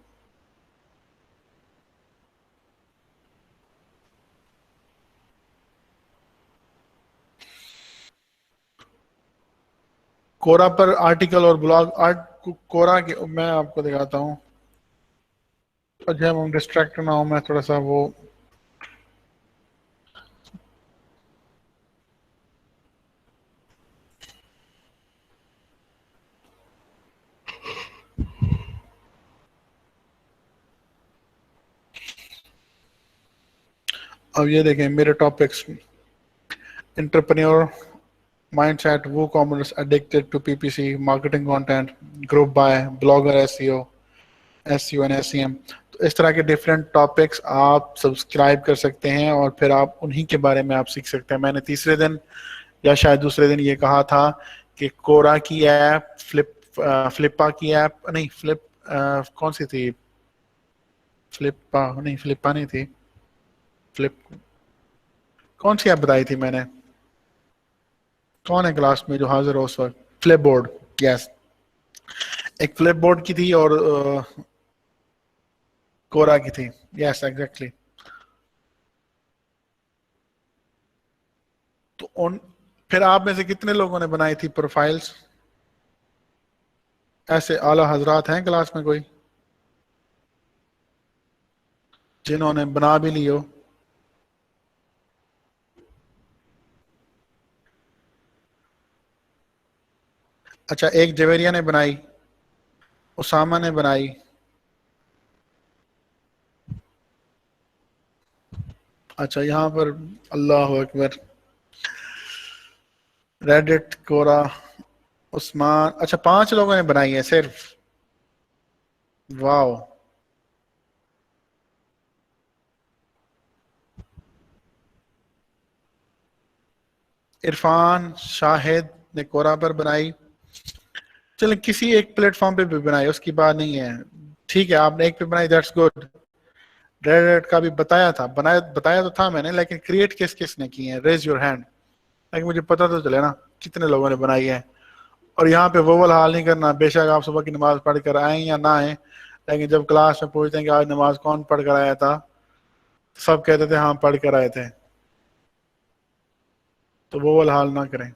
कोरा पर आर्टिकल और ब्लॉग कोरा के मैं आपको दिखाता हूँ। अच्छा, हम डिस्ट्रैक्ट ना हो, मैं थोड़ा सा वो अब ये देखें मेरे topics. Entrepreneur mindset, WooCommerce, addicted to PPC, marketing content, group buy, blogger, SEO, SEO and SEM. तो इस तरह के डिफरेंट टॉपिक्स आप सब्सक्राइब कर सकते हैं और फिर आप उन्हीं के बारे में आप सीख सकते हैं। मैंने तीसरे दिन या शायद दूसरे दिन ये कहा था कि कोरा की ऐप, फ्लिपा की ऐप नहीं, कौन सी थी, फ्लिपा नहीं थी, फ्लिप कौन सी ऐप बताई थी मैंने, कौन है क्लास में जो हाजिर हो उस वक्त? Flip board. यस, एक फ्लिप बोर्ड की थी और कोरा की थी। Yes exactly. तो उन फिर आप में से कितने लोगों ने बनाई थी प्रोफाइल्स? ऐसे आला हजरात हैं क्लास में कोई जिन्होंने बना भी ली हो? अच्छा, एक जवेरिया ने बनाई, उसामा ने बनाई। अच्छा, यहाँ पर अल्लाह अकबर, रेडिट, कोरा, उस्मान, अच्छा 5 लोगों ने बनाई है सिर्फ। वाओ। इरफान, शाहिद ने कोरा पर बनाई। चलो किसी एक प्लेटफॉर्म पे भी बनाई, उसकी बात नहीं है। ठीक है, आपने एक पे बनाई, दैट्स गुड। रेडिट का भी बताया तो था मैंने, लेकिन क्रिएट किस किस ने की है? रेज योर हैंड, ताकि मुझे पता तो चले ना कितने लोगों ने बनाई है। और यहाँ पे वोवल हाल नहीं करना, बेशक आप सुबह की नमाज पढ़ कर आए या ना आए, लेकिन जब क्लास में पूछते हैं कि आज नमाज कौन पढ़ कर आया था, सब कहते थे हाँ पढ़ कर आए थे। तो वो वाला हाल ना करें।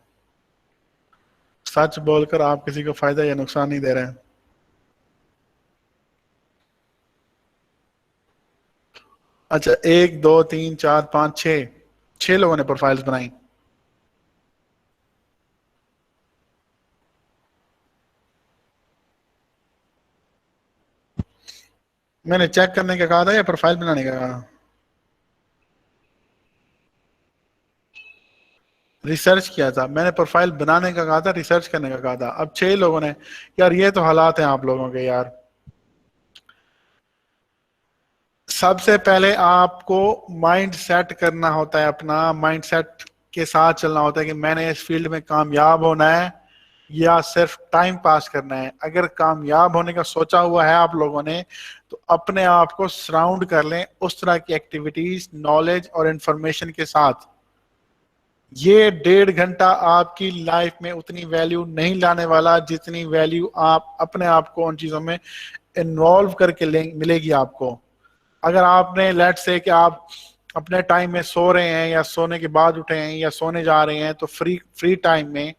सच बोलकर आप किसी को फायदा या नुकसान नहीं दे रहे हैं। अच्छा, एक दो तीन चार पाँच छः, छह लोगों ने प्रोफाइल्स बनाई। मैंने चेक करने का कहा था या प्रोफाइल बनाने का कहा? रिसर्च किया था मैंने, प्रोफाइल बनाने का कहा था, रिसर्च करने का कहा था। अब छह लोगों ने। यार ये तो हालात हैं आप लोगों के यार। सबसे पहले आपको माइंड सेट करना होता है, अपना माइंड सेट के साथ चलना होता है कि मैंने इस फील्ड में कामयाब होना है या सिर्फ टाइम पास करना है। अगर कामयाब होने का सोचा हुआ है आप लोगों ने, तो अपने आप को सराउंड कर लें उस तरह की एक्टिविटीज, नॉलेज और इंफॉर्मेशन के साथ। ये 1.5 घंटा आपकी लाइफ में उतनी वैल्यू नहीं लाने वाला जितनी वैल्यू आप अपने आप को उन चीजों में इन्वॉल्व करके मिलेगी आपको। अगर आपने लेट से कि आप अपने टाइम में सो रहे हैं या सोने के बाद उठे हैं या सोने जा रहे हैं, तो फ्री फ्री टाइम में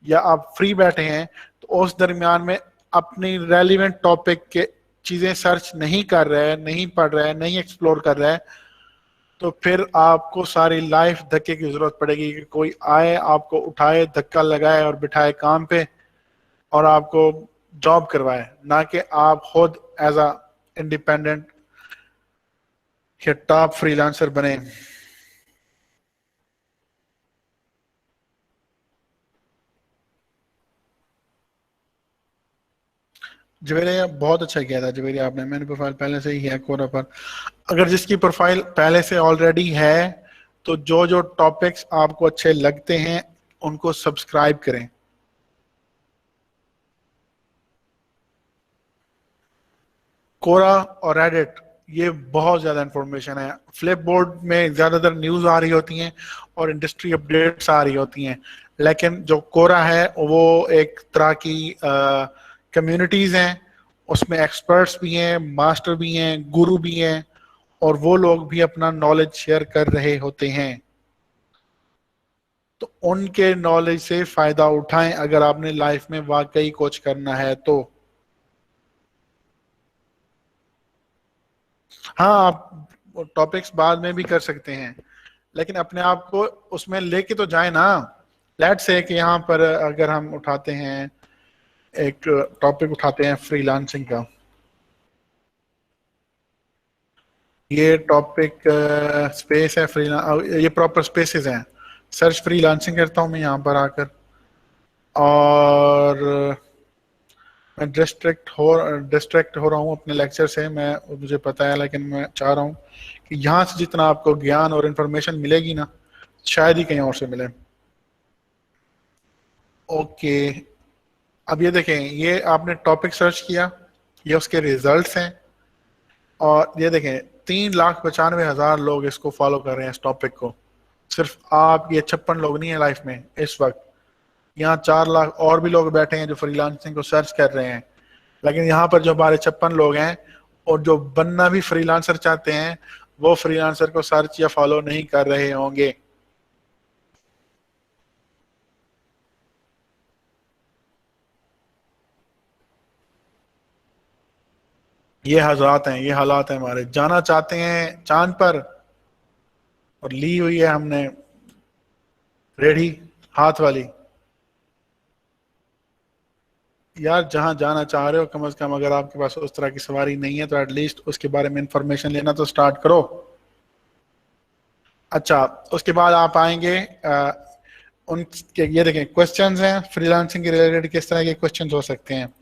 या आप फ्री बैठे हैं, तो उस दरमियान में अपनी रेलिवेंट टॉपिक के चीजें सर्च नहीं कर रहे हैं, नहीं पढ़ रहे हैं, नहीं एक्सप्लोर कर रहे हैं, तो फिर आपको सारी लाइफ धक्के की जरूरत पड़ेगी कि कोई आए, आपको उठाए, धक्का लगाए और बिठाए काम पे और आपको जॉब करवाए, ना कि आप खुद एज अ इंडिपेंडेंट या टॉप फ्रीलांसर बने। जवेरिया बहुत अच्छा किया था जवेरिया आपने, मैंने प्रोफाइल पहले से ही है कोरा पर। अगर जिसकी प्रोफाइल पहले से ऑलरेडी है, तो जो जो टॉपिक्स आपको अच्छे लगते हैं उनको सब्सक्राइब करें। कोरा और रेडिट, ये बहुत ज्यादा इंफॉर्मेशन है। फ्लिपबोर्ड में ज्यादातर न्यूज आ रही होती हैं और इंडस्ट्री अपडेट्स आ रही होती हैं, लेकिन जो कोरा है वो एक तरह की कम्युनिटीज हैं। उसमें एक्सपर्ट्स भी हैं, मास्टर भी हैं, गुरु भी हैं, और वो लोग भी अपना नॉलेज शेयर कर रहे होते हैं। तो उनके नॉलेज से फायदा उठाएं अगर आपने लाइफ में वाकई कुछ करना है तो। हाँ, आप टॉपिक्स बाद में भी कर सकते हैं, लेकिन अपने आप को उसमें लेके तो जाए ना। लेट्स से कि यहाँ पर अगर हम उठाते हैं, एक टॉपिक उठाते हैं फ्रीलांसिंग का। ये टॉपिक स्पेस है, ये प्रॉपर स्पेसेस हैं। सर्च फ्रीलांसिंग करता हूँ मैं यहाँ पर आकर, और मैं डिस्ट्रैक्ट हो रहा हूँ अपने लेक्चर से, मैं मुझे पता है, लेकिन मैं चाह रहा हूँ कि यहाँ से जितना आपको ज्ञान और इन्फॉर्मेशन मिलेगी ना, शायद ही कहीं और से मिले। ओके, अब ये देखें, ये आपने टॉपिक सर्च किया, ये उसके रिजल्ट्स हैं, और ये देखें 3,95,000 लोग इसको फॉलो कर रहे हैं, इस टॉपिक को। सिर्फ आप ये 56 लोग नहीं है लाइफ में इस वक्त, यहाँ 4 लाख और भी लोग बैठे हैं जो फ्रीलांसिंग को सर्च कर रहे हैं। लेकिन यहाँ पर जो हमारे 56 लोग हैं और जो बनना भी फ्रीलांसर चाहते हैं, वो फ्रीलांसर को सर्च या फॉलो नहीं कर रहे होंगे। ये हजरात हैं, ये हालात हैं हमारे। जाना चाहते हैं चांद पर, और ली हुई है हमने रेडी हाथ वाली। यार जहां जाना चाह रहे हो, कम से कम अगर आपके पास उस तरह की सवारी नहीं है तो एटलीस्ट उसके बारे में इंफॉर्मेशन लेना तो स्टार्ट करो। अच्छा, उसके बाद आप आएंगे उनके, ये देखें क्वेश्चंस हैं फ्रीलांसिंग के रिलेटेड, किस तरह के क्वेश्चंस हो सकते हैं,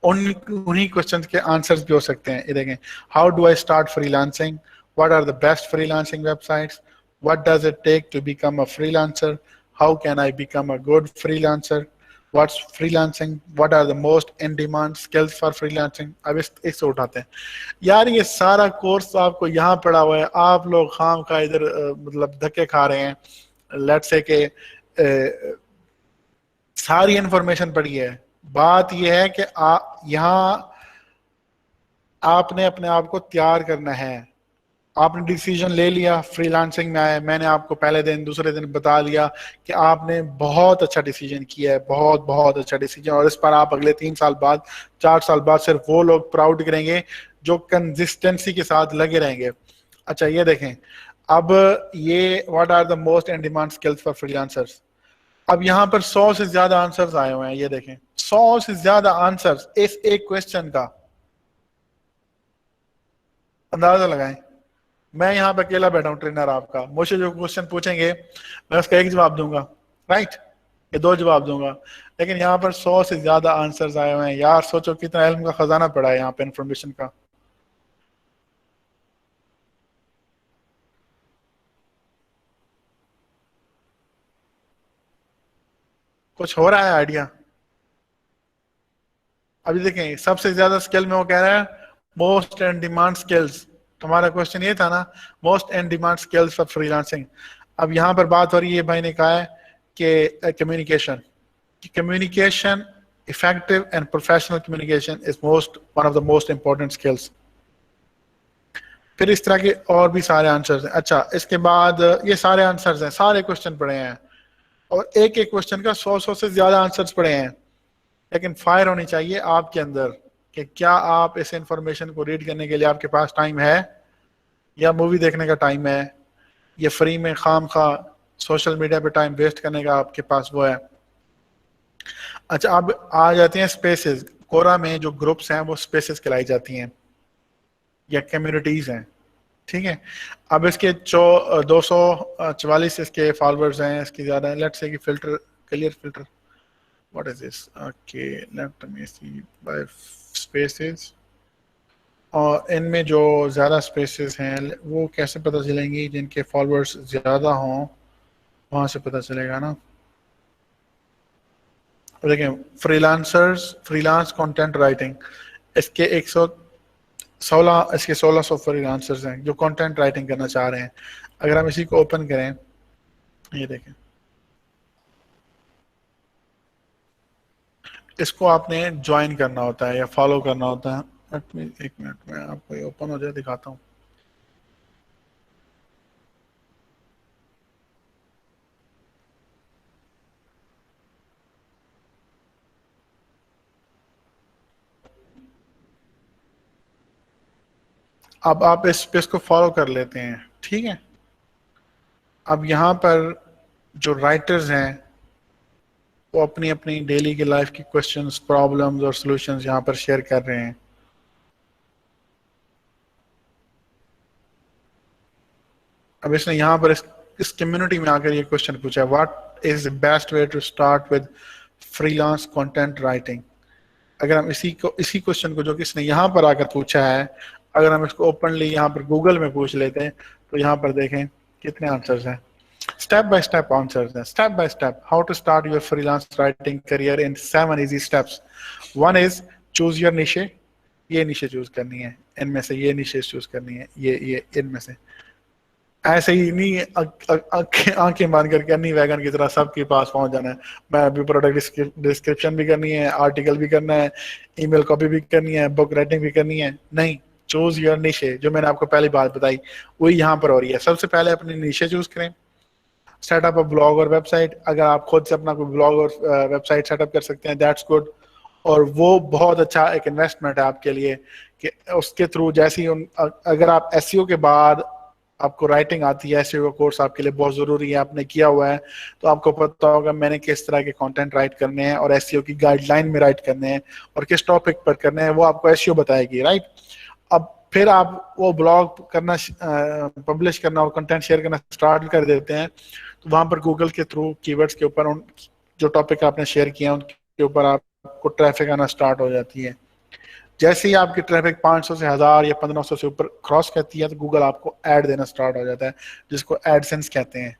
उन उन्हीं क्वेश्चंस के आंसर्स भी हो सकते हैं। ये देखें, how do I start freelancing, what are the best freelancing websites, what does it take to become a freelancer, how can I become a good freelancer, what's freelancing, what are the most in demand skills for freelancing. अब इससे उठाते हैं। यार ये सारा course तो आपको यहाँ पड़ा हुआ है, आप लोग खाम खा इधर मतलब धक्के खा रहे हैं। लेट्स से के सारी इंफॉर्मेशन पड़ी है। बात यह है कि यहाँ आपने अपने आप को तैयार करना है। आपने डिसीजन ले लिया, फ्रीलांसिंग में आए, मैंने आपको पहले दिन दूसरे दिन बता दिया कि आपने बहुत अच्छा डिसीजन किया है, बहुत बहुत अच्छा डिसीजन, और इस पर आप अगले 3 साल बाद, 4 साल बाद सिर्फ वो लोग प्राउड करेंगे जो कंसिस्टेंसी के साथ लगे रहेंगे। अच्छा ये देखें, अब ये what are the most in demand skills for freelancers. अब यहाँ पर 100 से ज्यादा आंसर्स आए हुए हैं, ये देखें 100 से ज्यादा आंसर्स इस एक क्वेश्चन का। अंदाजा लगाएं, मैं यहाँ पे अकेला बैठा हूँ ट्रेनर आपका, मुझे जो क्वेश्चन पूछेंगे मैं उसका एक जवाब दूंगा, राइट, ये दो जवाब दूंगा, लेकिन यहाँ पर 100 से ज्यादा आंसर्स आए हुए हैं। यार सोचो कितना इल्म का खजाना पड़ा है यहाँ पे, इंफॉर्मेशन का। कुछ हो रहा है आइडिया? अभी देखें, सबसे ज्यादा स्किल में वो कह रहा है मोस्ट इन डिमांड स्किल्स। तुम्हारा क्वेश्चन ये था ना, most in demand skills for freelancing. अब यहाँ पर बात हो रही है, भाई ने कहा है कि communication, communication, effective and professional communication is one of the most important skills। फिर इस तरह के और भी सारे आंसर्स हैं। अच्छा इसके बाद ये सारे आंसर्स हैं, सारे क्वेश्चन पढ़े हैं, और एक एक क्वेश्चन का 100 से ज्यादा आंसर्स पढ़े हैं। लेकिन फायर होनी चाहिए आपके अंदर कि क्या आप इस इंफॉर्मेशन को रीड करने के लिए आपके पास टाइम है, या मूवी देखने का टाइम है, या फ्री में खाम खा सोशल मीडिया पे टाइम वेस्ट करने का आपके पास वो है। अच्छा अब आ जाते हैं स्पेसेस। कोरा में जो ग्रुप्स हैं वो स्पेसेस कहलाई जाती हैं या कम्युनिटीज हैं, ठीक है। अब इसके 244 इसके फॉलोअर्स हैं, इसकी ज्यादा है। लेट्स से कि filter, clear filter, what is this, okay let me see by spaces. और इनमें जो ज्यादा स्पेसेस हैं वो कैसे पता चलेंगी, जिनके फॉलोअर्स ज्यादा हों वहां से पता चलेगा ना। देखें फ्रीलांसर्स, फ्रीलांस कंटेंट राइटिंग, इसके 116, इसके 1600 फ्रीलांसर्स हैं जो कंटेंट राइटिंग करना चाह रहे हैं। अगर हम इसी को ओपन करें, ये देखें, इसको आपने ज्वाइन करना होता है या फॉलो करना होता है। एक मिनट में आपको ये ओपन हो जाए दिखाता हूँ। अब आप इस पेज को फॉलो कर लेते हैं, ठीक है। अब यहाँ पर जो राइटर्स हैं वो अपनी अपनी डेली की लाइफ की क्वेश्चंस, प्रॉब्लम्स और सॉल्यूशंस यहाँ पर शेयर कर रहे हैं। अब इसने यहाँ पर इस कम्युनिटी में आकर ये क्वेश्चन पूछा है, what is the best way to start with freelance content writing. अगर हम इसी क्वेश्चन को जो कि इसने यहाँ पर आकर पूछा है, अगर हम इसको ओपनली यहाँ पर गूगल में पूछ लेते हैं तो यहाँ पर देखें कितने आंसर्स हैं। स्टेप बाय स्टेप आंसर्स हैं, step by step, how to start your freelance writing career in 7 easy steps. One is choose your niche, ये निशे चूज करनी है, इनमें से ये निशे चूज करनी है, ये इनमें से। ऐसे ही नहीं आंखें बांध करके अन्नी वैगन की तरह सबके पास पहुंच जाना है। मैं अभी प्रोडक्ट डिस्क्रिप्शन भी करनी है, आर्टिकल भी करना है, ईमेल कॉपी भी करनी है, बुक राइटिंग भी करनी है। नहीं, चूज योर निशे, जो मैंने आपको पहली बात बताई वही यहाँ पर हो रही है। सबसे पहले अपनी निशे चूज करें, सेटअप अ ब्लॉग और वेबसाइट। अगर आप खुद से अपना कोई ब्लॉग और वेबसाइट सेटअप कर सकते हैं दैट्स गुड, और वो बहुत अच्छा एक इन्वेस्टमेंट है आपके लिए कि उसके थ्रू जैसे ही अगर आप एसईओ के बाद आपको राइटिंग आती है, एसईओ का कोर्स आपके लिए बहुत जरूरी है, आपने किया हुआ है तो आपको पता होगा मैंने किस तरह के कंटेंट राइट करने हैं और एसईओ की गाइडलाइन में राइट करने हैं और किस टॉपिक पर करने हैं, वो आपको एसईओ बताएगी, राइट। अब फिर आप वो ब्लॉग करना, पब्लिश करना और कंटेंट शेयर करना स्टार्ट कर देते हैं, तो वहां पर गूगल के थ्रू कीवर्ड्स के ऊपर उन जो टॉपिक आपने शेयर किया उनके ऊपर आपको ट्रैफिक आना स्टार्ट हो जाती है। जैसे ही आपकी ट्रैफिक 500 से 1000 या 1500 से ऊपर क्रॉस करती है तो गूगल आपको ऐड देना स्टार्ट हो जाता है, जिसको एडसेंस कहते हैं।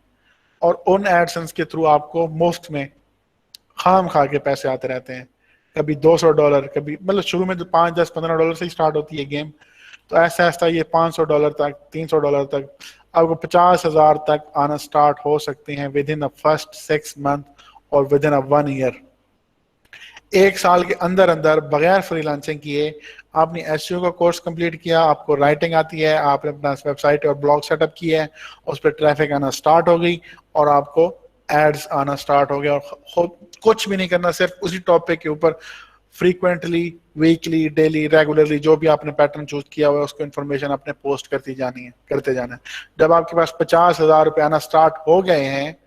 और उन एडसेंस के थ्रू आपको मुफ्त में खाम खा के पैसे आते रहते हैं। कभी $200, कभी मतलब शुरू में तो 5, 10, $15 से ही स्टार्ट होती है गेम, तो ऐसा ऐसा ये $500 तक, $300 तक, आपको 50,000 तक आना स्टार्ट हो सकते हैं with in the first 6 month और विद इन 1 ईयर। 1 साल के अंदर अंदर बगैर फ्रीलांसिंग किए आपने एसईओ का कोर्स कंप्लीट किया, आपको राइटिंग आती है, आपने अपना वेबसाइट और ब्लॉग सेटअप किया है, उस पर ट्रैफिक आना स्टार्ट हो गई और आपको एड्स आना स्टार्ट हो गया, और खुद कुछ भी नहीं करना, सिर्फ उसी टॉपिक के ऊपर फ्रीक्वेंटली, वीकली, डेली, रेगुलरली जो भी आपने पैटर्न चूज किया हुआ है उसको इन्फॉर्मेशन आपने पोस्ट करती जानी है, करते जाना है। जब आपके पास 50,000 रुपये आना स्टार्ट हो गए हैं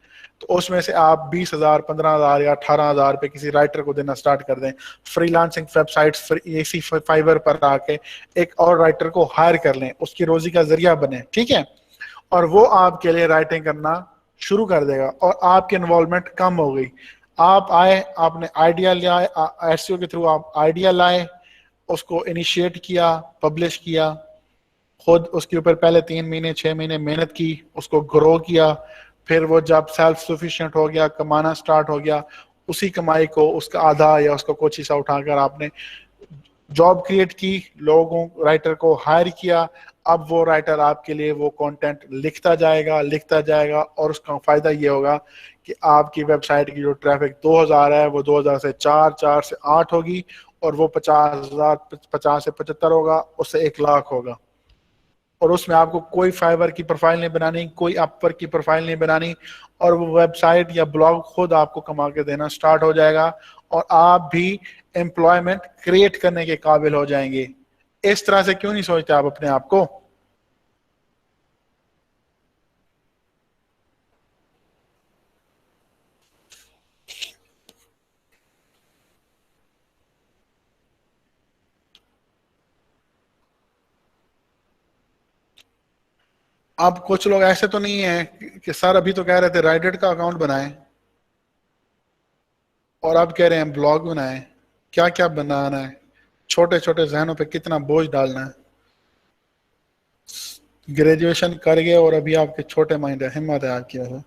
तो उसमें से आप 20,000, 15,000 या 18,000 रुपये किसी राइटर को देना स्टार्ट कर दें। फ्रीलांसिंग वेबसाइट्स इसी फाइवर पर आके एक और राइटर को हायर कर लें, उसकी रोजी का जरिया बने, ठीक है, और वो आपके लिए राइटिंग करना शुरू कर देगा और आपकी इन्वॉल्वमेंट कम हो गई। आप आए, आपने आइडिया लाए, एसईओ के थ्रू आप आइडिया लाए, उसको इनिशिएट किया, पब्लिश किया, खुद उसके ऊपर पहले 3 महीने 6 महीने मेहनत की, उसको ग्रो किया, फिर वो जब सेल्फ सफिशिएंट हो गया, कमाना स्टार्ट हो गया, उसी कमाई को उसका आधा या उसका कुछ हिस्सा उठाकर आपने जॉब क्रिएट की, लोगों राइटर को हायर किया। अब वो राइटर आपके लिए वो कंटेंट लिखता जाएगा, लिखता जाएगा, और उसका फायदा ये होगा कि आपकी वेबसाइट की जो ट्रैफिक 2000 है वो 2000 से 4, 4 से 8 होगी, और वो 50,000, 50 से 75 होगा, उससे 1 लाख होगा। और उसमें आपको कोई फाइवर की प्रोफाइल नहीं बनानी, कोई अपवर की प्रोफाइल नहीं बनानी, और वो वेबसाइट या ब्लॉग खुद आपको कमा के देना स्टार्ट हो जाएगा, और आप भी एम्प्लॉयमेंट क्रिएट करने के काबिल हो जाएंगे। इस तरह से क्यों नहीं सोचते आप अपने आप को? अब कुछ लोग ऐसे तो नहीं है कि सर अभी तो कह रहे थे राइडेड का अकाउंट बनाएं और अब कह रहे हैं ब्लॉग बनाएं। क्या क्या बनाना है? छोटे छोटे जहनों पे कितना बोझ डालना है। ग्रेजुएशन कर गए और अभी आपके छोटे माइंड है, हिम्मत है आपकी वजह।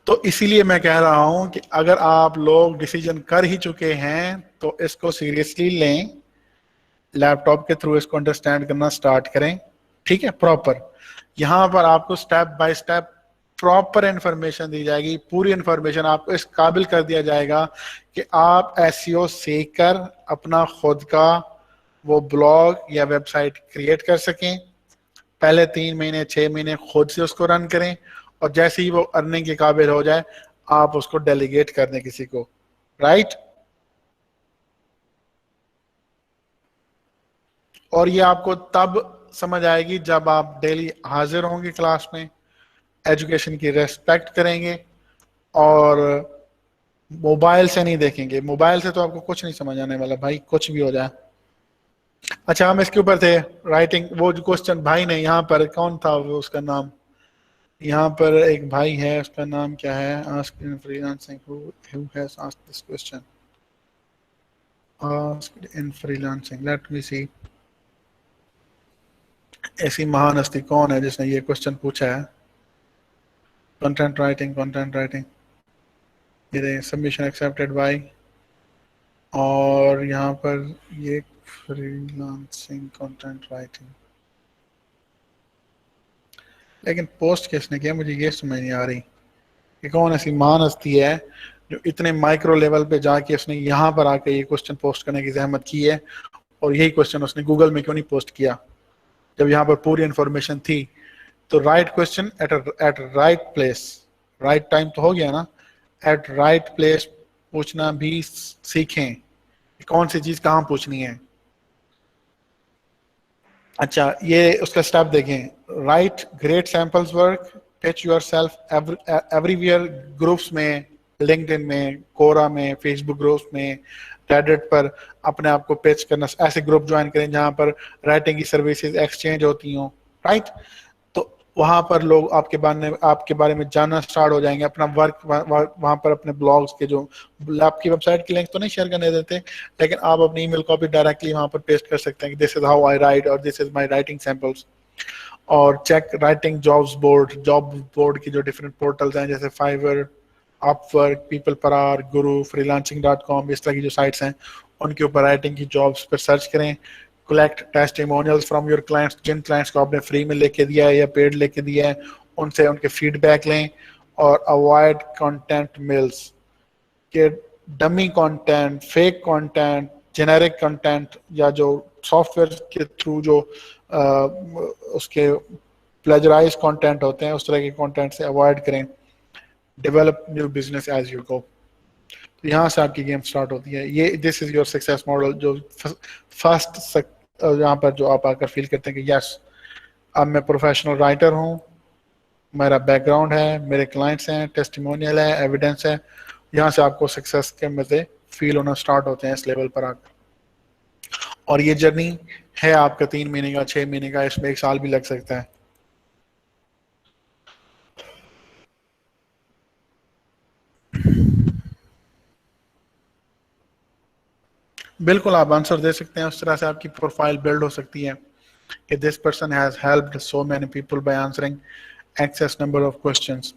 तो इसीलिए मैं कह रहा हूं कि अगर आप लोग डिसीजन कर ही चुके हैं तो इसको सीरियसली लें, लैपटॉप के थ्रू इसको अंडरस्टैंड करना स्टार्ट करें, ठीक है, प्रॉपर। यहां पर आपको step by step proper information दी जाएगी, पूरी इंफॉर्मेशन आपको इस काबिल कर दिया जाएगा कि आप एसईओ सीख कर अपना खुद का वो ब्लॉग या वेबसाइट क्रिएट कर सकें। पहले 3 महीने 6 महीने खुद से उसको रन करें, और जैसे ही वो अर्निंग के काबिल हो जाए आप उसको डेलीगेट कर दें किसी को, राइट। और ये आपको तब समझ आएगी जब आप डेली हाजिर होंगे क्लास में, एजुकेशन की रेस्पेक्ट करेंगे, और मोबाइल से नहीं देखेंगे। मोबाइल से तो आपको कुछ नहीं समझ आने वाला भाई, कुछ भी हो जाए। अच्छा, हम इसके ऊपर थे राइटिंग, वो जो क्वेश्चन भाई ने यहाँ पर, कौन था वो, उसका नाम, यहाँ पर एक भाई है, उसका नाम क्या है, ask in freelancing who has asked this question, asked in freelancing, let me see। ऐसी महान हस्ती कौन है जिसने ये क्वेश्चन पूछा है? कंटेंट राइटिंग, कंटेंट राइटिंग, ये सबमिशन एक्सेप्टेड बाय, और यहाँ पर ये फ्रीलांसिंग कंटेंट राइटिंग, लेकिन पोस्ट किसने किया मुझे ये समझ नहीं आ रही कि कौन ऐसी महान हस्ती है जो इतने माइक्रो लेवल पे जाके उसने यहाँ पर आके ये क्वेश्चन पोस्ट करने की जहमत की है, और यही क्वेश्चन उसने गूगल में क्यों नहीं पोस्ट किया जब यहाँ पर पूरी इंफॉर्मेशन थी। तो right question at right place, right time तो हो गया ना, एट राइट प्लेस पूछना भी सीखें, कौन सी चीज कहाँ पूछनी है। अच्छा, ये उसका स्टेप देखें, right great samples work, pitch yourself everywhere, groups में, लिंक्डइन में, कोरा में, फेसबुक ग्रुप्स में, रेडिट पर अपने आप को पिच करना, ऐसे ग्रुप ज्वाइन करें जहां पर राइटिंग की सर्विसेज एक्सचेंज होती हों, राइट। तो वहां पर लोग आपके बारे में जानना स्टार्ट हो जाएंगे। अपना वर्क वहां पर अपने ब्लॉग्स के जो, आपकी वेबसाइट की लिंक तो नहीं शेयर करने देते, लेकिन आप अपनी ईमेल कॉपी डायरेक्टली वहां पर पेस्ट कर सकते हैं कि this is how I write और this is my writing samples. और चेक राइटिंग जॉब बोर्ड की जो डिफरेंट पोर्टल्स हैं जैसे Fiverr, Upwork, people per hour, Guru, freelancing.com, इस तरह की जो साइट्स हैं उनके ऊपर राइटिंग की जॉब्स पर सर्च करें। Collect testimonials from your clients, जिन क्लाइंट्स को आपने फ्री में लेके दिया है या पेड लेके दिया है उनसे उनके फीडबैक लें। और अवॉइड कंटेंट मिल्स के dummy content, fake content, generic content या जो सॉफ्टवेयर के थ्रू जो उसके प्लेजराइज कंटेंट होते हैं उस तरह के कंटेंट से अवॉइड करें। Develop new business as you go. तो यहाँ से आपकी गेम स्टार्ट होती है। ये this is your success model, जो फर्स्ट यहाँ पर जो आप आकर फील करते हैं कि यस अब मैं प्रोफेशनल राइटर हूँ, मेरा बैकग्राउंड है, मेरे क्लाइंट्स हैं, टेस्टिमोनियल है, एविडेंस है। यहाँ से आपको सक्सेस के मजे फील होना स्टार्ट होते हैं इस लेवल पर आकर। और ये जर्नी है आपका 3 महीने का, 6 महीने का, इसमें 1 साल भी लग सकता है। बिल्कुल आप आंसर दे सकते हैं, उस तरह से आपकी प्रोफाइल बिल्ड हो सकती है कि this person has helped so many people by answering excess number of questions.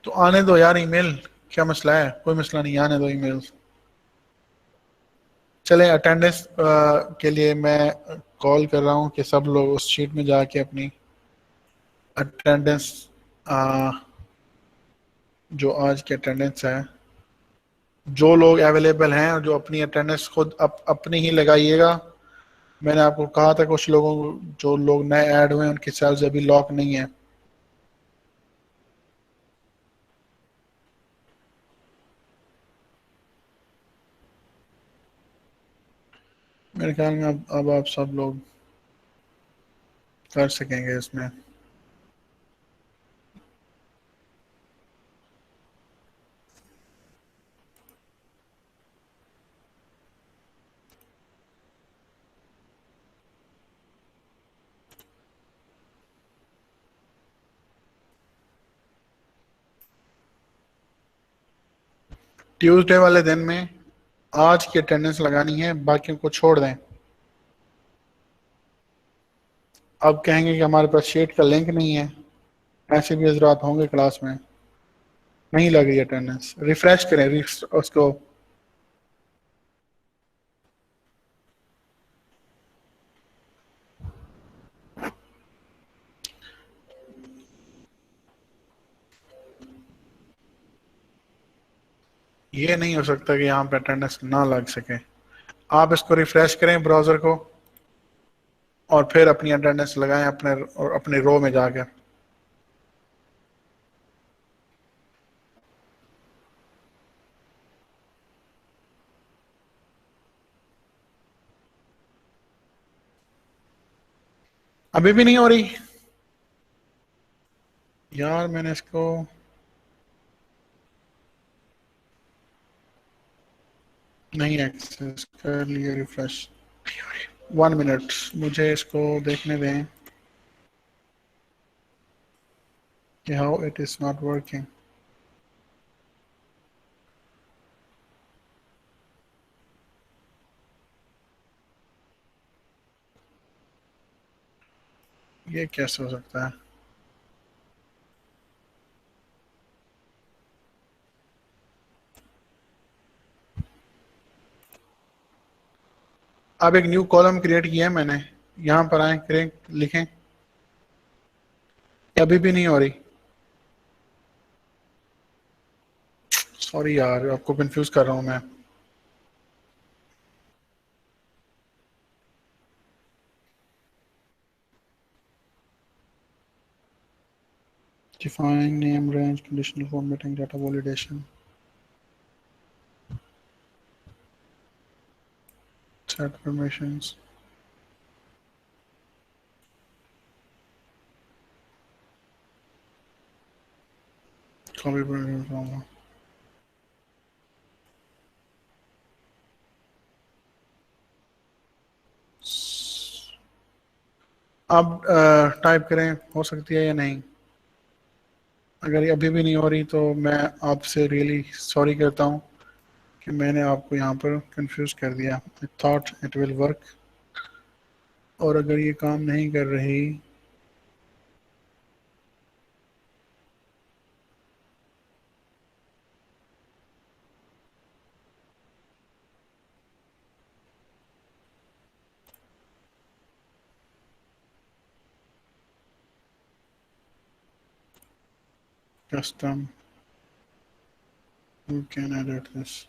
तो आने दो यार ईमेल, क्या मसला है? कोई मसला नहीं, आने दो ईमेल्स। चले अटेंडेंस के लिए मैं कॉल कर रहा हूँ कि सब लोग उस शीट में जाके अपनी अटेंडेंस, जो आज की अटेंडेंस है, जो लोग अवेलेबल हैं और जो अपनी अटेंडेंस खुद अपनी ही लगाइएगा। मैंने आपको कहा था कुछ लोगों, जो लोग नए ऐड हुए हैं उनकी सेल्स अभी लॉक नहीं है। मेरे ख्याल में अब आप सब लोग कर सकेंगे इसमें। ट्यूसडे वाले दिन में आज की अटेंडेंस लगानी है, बाकियों को छोड़ दें। अब कहेंगे कि हमारे पास शीट का लिंक नहीं है, ऐसे भी हजरात होंगे क्लास में, नहीं लग रही अटेंडेंस, रिफ्रेश करें उसको। ये नहीं हो सकता कि यहाँ पे अटेंडेंस ना लग सके। आप इसको रिफ्रेश करें ब्राउजर को और फिर अपनी अटेंडेंस लगाएं अपने रो में जाकर। अभी भी नहीं हो रही यार, मैंने इसको नहीं एक्सेस कर लिया रिफ्रेश। 1 मिनट, मुझे इसको देखने दें कि how it is not working. ये कैसे हो सकता है? अब एक न्यू कॉलम क्रिएट किया है मैंने, यहाँ पर आए, करें, लिखें। अभी भी नहीं हो रही, सॉरी यार, आपको कंफ्यूज कर रहा हूँ मैं। Define name range, conditional formatting, data validation, set permissions. Copy from अब टाइप करें, हो सकती है या नहीं। अगर ये अभी भी नहीं हो रही तो मैं आपसे रियली सॉरी करता हूँ कि मैंने आपको यहाँ पर कंफ्यूज कर दिया। I thought it will work, और अगर ये काम नहीं कर रही custom. Who can edit this?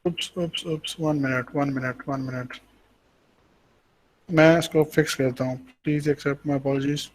oops, 1 minute. मैं इसको फिक्स करता हूँ. Please accept my apologies.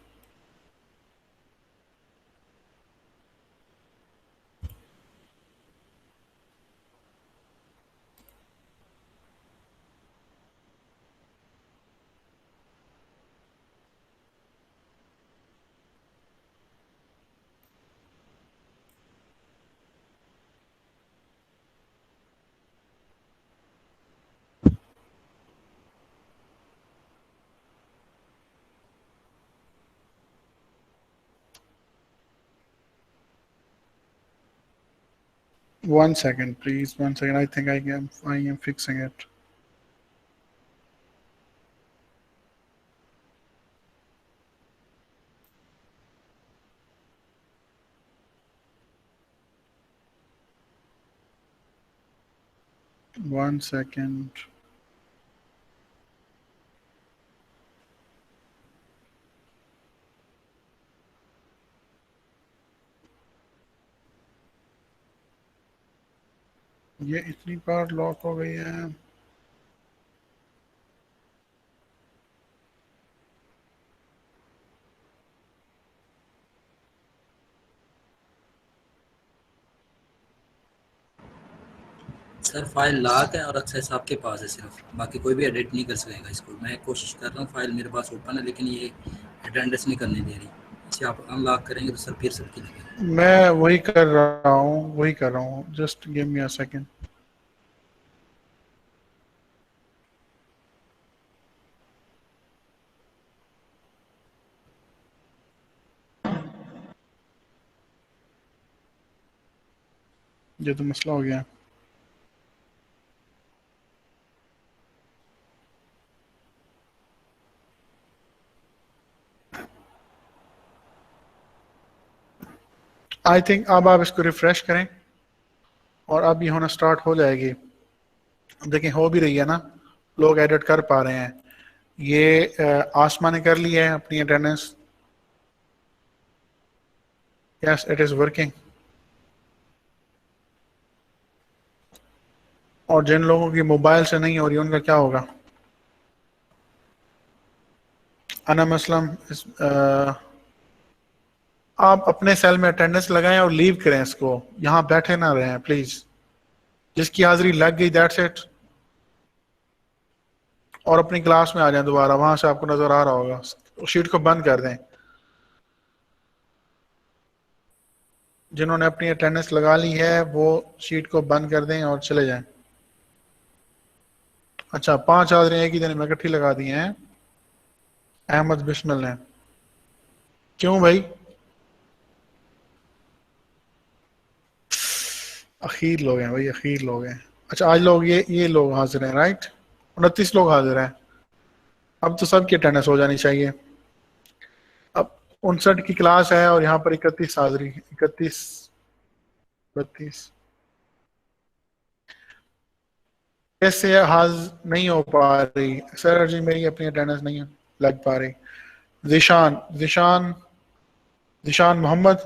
One second, please. 1 second. I think I am fixing it. One second. ये इतनी बार लॉक हो गई है. सर फाइल लॉक है और एक्सेस आपके पास है सिर्फ, बाकी कोई भी एडिट नहीं कर सकेगा इसको. मैं कोशिश कर रहा हूँ, फाइल मेरे पास ओपन है लेकिन ये अटेंडेंस नहीं करने दे रही. इसे आप अनलॉक करेंगे तो सर फिर सबकी लगेगी. मैं वही कर रहा हूँ. Just give me a second. ये तो मसला हो गया. आई थिंक अब आप इसको रिफ्रेश करें और अब ये होना स्टार्ट हो जाएगी. देखें हो भी रही है ना, लोग एडिट कर पा रहे हैं. ये आसमा ने कर लिया है अपनी attendance. Yes, it is working. और जिन लोगों की मोबाइल से नहीं हो रही उनका क्या होगा? अना मसलम आप अपने सेल में अटेंडेंस लगाएं और लीव करें इसको. यहां बैठे ना रहें प्लीज. जिसकी हाजिरी लग गई दैट्स इट. और अपनी क्लास में आ जाएं दोबारा. वहां से आपको नजर आ रहा होगा. शीट को बंद कर दें. जिन्होंने अपनी अटेंडेंस लगा ली है वो शीट को बंद कर दें और चले जाएं. अच्छा, 5 हाजिरी एक ही दिन में इकट्ठी लगा दी हैं अहमद बिस्मिल ने. क्यों भाई? अखीर लोग हैं भाई, अखीर लोग हैं. अच्छा, आज लोग ये लोग हाजिर हैं, राइट? 29 लोग हाजिर हैं. अब तो सबकी अटेंडेंस हो जानी चाहिए. अब 59 की क्लास है और यहाँ पर 31 हाजिरी. 31 32 कैसे हाज नहीं हो पा रही सर जी? मेरी अपनी अटेंडेंस नहीं लग पा रही. जिशान जिशान जिशान मोहम्मद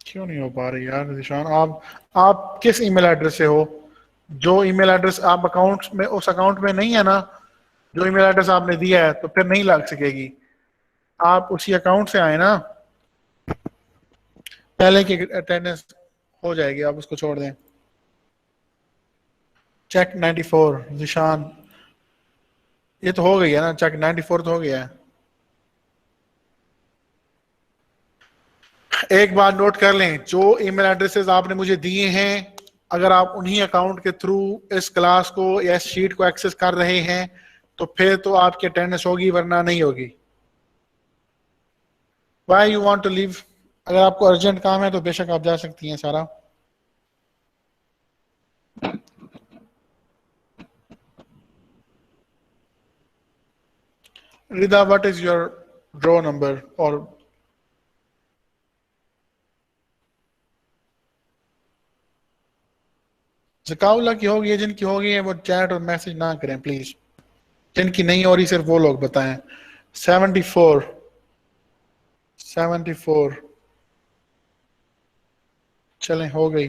क्यों नहीं हो पा रही यार? जिशान, आप किस ईमेल एड्रेस से हो? जो ईमेल एड्रेस आप अकाउंट में, उस अकाउंट में नहीं है ना जो ईमेल एड्रेस आपने दिया है, तो फिर नहीं लग सकेगी. आप उसी अकाउंट से आए ना. पहले की अटेंडेंस हो जाएगी, आप उसको छोड़ दें. चेक 94 जिशान, ये तो हो गई है ना. चेक 94 तो हो गया है. एक बात नोट कर लें, जो ईमेल एड्रेसेस आपने मुझे दिए हैं, अगर आप उन्हीं अकाउंट के थ्रू इस क्लास को या इस शीट को एक्सेस कर रहे हैं तो फिर तो आपकी अटेंडेंस होगी, वरना नहीं होगी. Why you want to leave? अगर आपको अर्जेंट काम है तो बेशक आप जा सकती हैं Sara. Rida, what is your draw number? और जकाउल्ला की होगी, जिनकी होगी है वो चैट और मैसेज ना करें प्लीज, जिनकी नहीं हो रही सिर्फ वो लोग बताएं। 74, 74, चलें हो गई।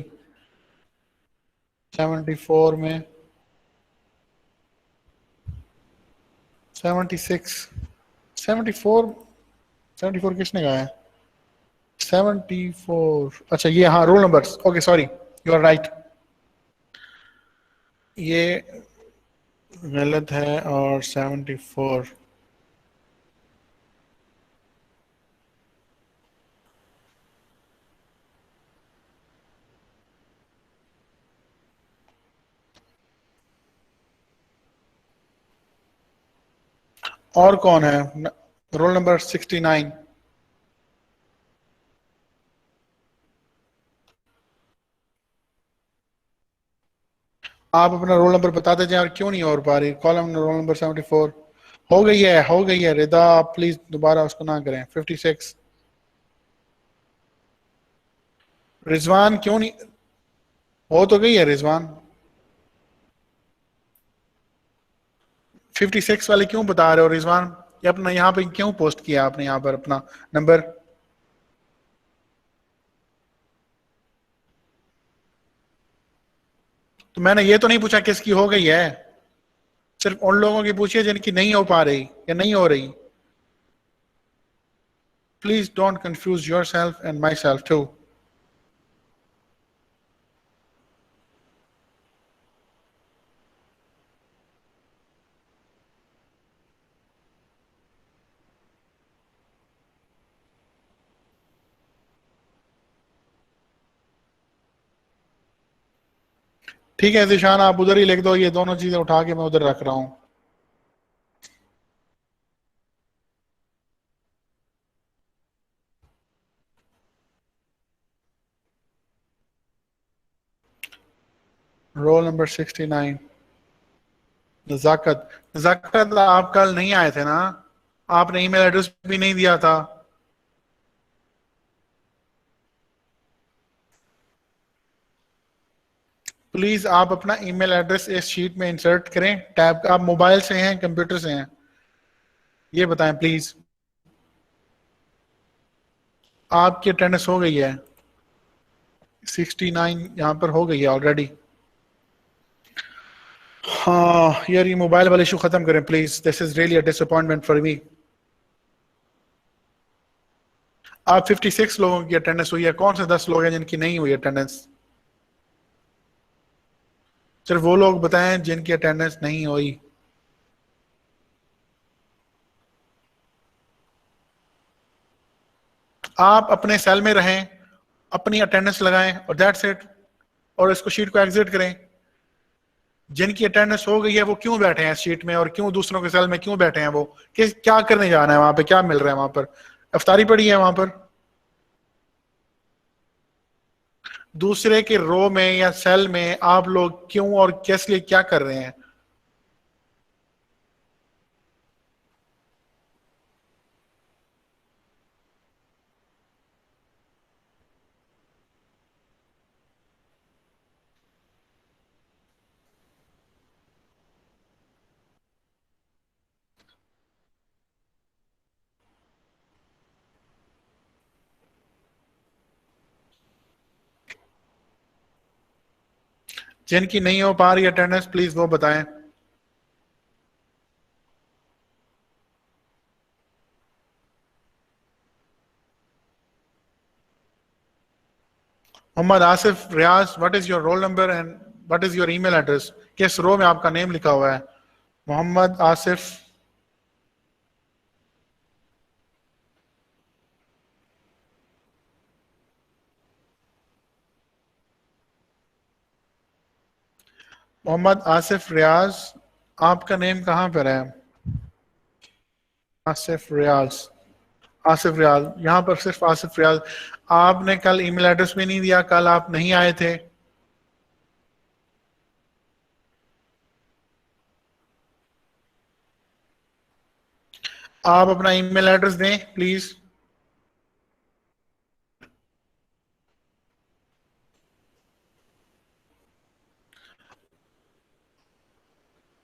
74 में 76, 74, 74 किसने कहा है? 74, अच्छा ये हाँ roll numbers, okay sorry, you are right, ये गलत है। और 74, और कौन है? Roll number 69। आप अपना रोल नंबर बताते जाए, और क्यों नहीं और पा रही? कॉलम रोल नंबर 74 हो गई है, हो गई है। रिदा आप प्लीज दोबारा उसको ना करें। 56, रिजवान क्यों नहीं? हो तो गई है रिजवान। 56 वाले क्यों बता रहे हो रिजवान? ये अपना यहाँ पे क्यों पोस्ट किया आपने यहाँ पर अपना नंबर? तो मैंने ये तो नहीं पूछा किसकी हो गई है, सिर्फ उन लोगों की पूछिए जिनकी नहीं हो पा रही या नहीं हो रही। Please don't confuse yourself and myself too. ठीक है जिशान, आप उधर ही लिख दो, ये दोनों चीजें उठा के मैं उधर रख रहा हूँ। रोल नंबर 69, नजाकत। नजाकत आप कल नहीं आए थे ना, आपने ईमेल एड्रेस भी नहीं दिया था। प्लीज आप अपना ईमेल एड्रेस इस शीट में इंसर्ट करें। टैब आप मोबाइल से हैं कंप्यूटर से हैं, ये बताएं प्लीज। आपकी अटेंडेंस हो गई है 69, यहाँ पर हो गई है ऑलरेडी। हाँ यार, ये मोबाइल वाले इशू खत्म करें please, this is really a disappointment for me. आप 56 लोगों की अटेंडेंस हुई है, कौन से 10 लोग हैं जिनकी नहीं हुई अटेंडेंस? सिर्फ वो लोग बताएं जिनकी अटेंडेंस नहीं हुई। आप अपने सेल में रहें, अपनी अटेंडेंस लगाएं और दैट्स इट, और इसको शीट को एग्जिट करें। जिनकी अटेंडेंस हो गई है वो क्यों बैठे हैं इस शीट में, और क्यों दूसरों के सेल में क्यों बैठे हैं? वो किस क्या करने जाना है वहां पे, क्या मिल रहा है वहां पर? अफ्तारी पड़ी है वहां पर? दूसरे के रो में या सेल में आप लोग क्यों और किस लिए क्या कर रहे हैं? जिनकी नहीं हो पा रही अटेंडेंस प्लीज वो बताएं। Mohammad Asif Riaz, what is your roll number and what is your email address? किस रो में आपका नेम लिखा हुआ है? मोहम्मद आसिफ, मोहम्मद आसिफ रियाज, आपका नेम कहाँ पर है? आसिफ रियाज, आसिफ रियाज, यहाँ पर सिर्फ आसिफ रियाज। आपने कल ईमेल एड्रेस भी नहीं दिया, कल आप नहीं आए थे। आप अपना ईमेल एड्रेस दें प्लीज।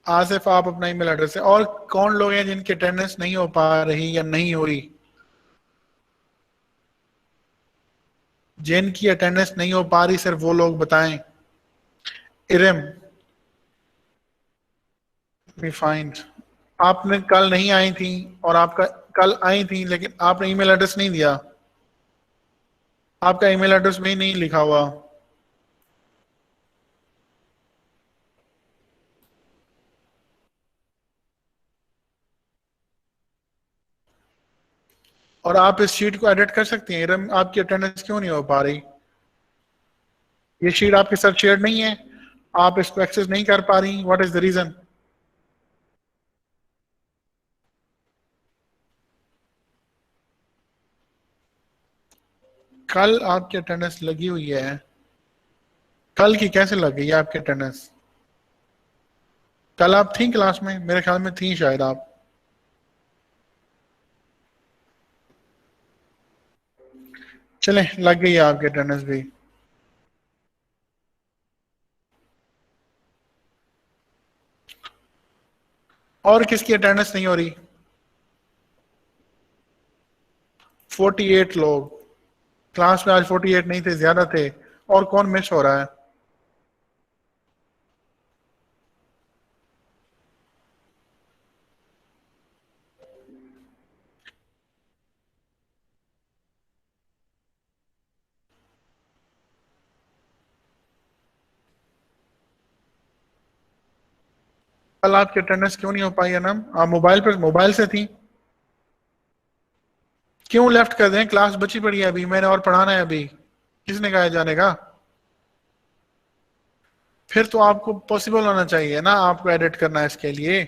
आसिफ आप अपना ईमेल एड्रेस है। और कौन लोग हैं जिनकी अटेंडेंस नहीं हो पा रही या नहीं हो रही? जिनकी अटेंडेंस नहीं हो पा रही सिर्फ वो लोग बताएं। Iram, be fine. आपने कल नहीं आई थी, और आपका कल आई थी लेकिन आपने ईमेल एड्रेस नहीं दिया। आपका ईमेल एड्रेस में ही नहीं लिखा हुआ। और आप इस शीट को एडिट कर सकती हैं। इरम, आपकी अटेंडेंस क्यों नहीं हो पा रही? ये शीट आपके साथ शेयर नहीं है, आप इसको एक्सेस नहीं कर पा रही। What is the reason? कल आपकी अटेंडेंस लगी हुई है, कल की कैसे लग गई है आपकी अटेंडेंस? कल आप थी क्लास में? मेरे ख्याल में थी शायद आप। चले, लग गई है आपकी अटेंडेंस भी। और किसकी अटेंडेंस नहीं हो रही? 48 लोग क्लास में। आज 48 नहीं थे, ज्यादा थे। और कौन मिस हो रहा है? कल आपकी अटेंडेंस क्यों नहीं हो पाई है मैम? आप मोबाइल पर, मोबाइल से थी। क्यों लेफ्ट कर दें? क्लास बची पड़ी है अभी, मैंने और पढ़ाना है अभी। किसने कहा है जाने का? फिर तो आपको पॉसिबल होना चाहिए ना, आपको एडिट करना है इसके लिए।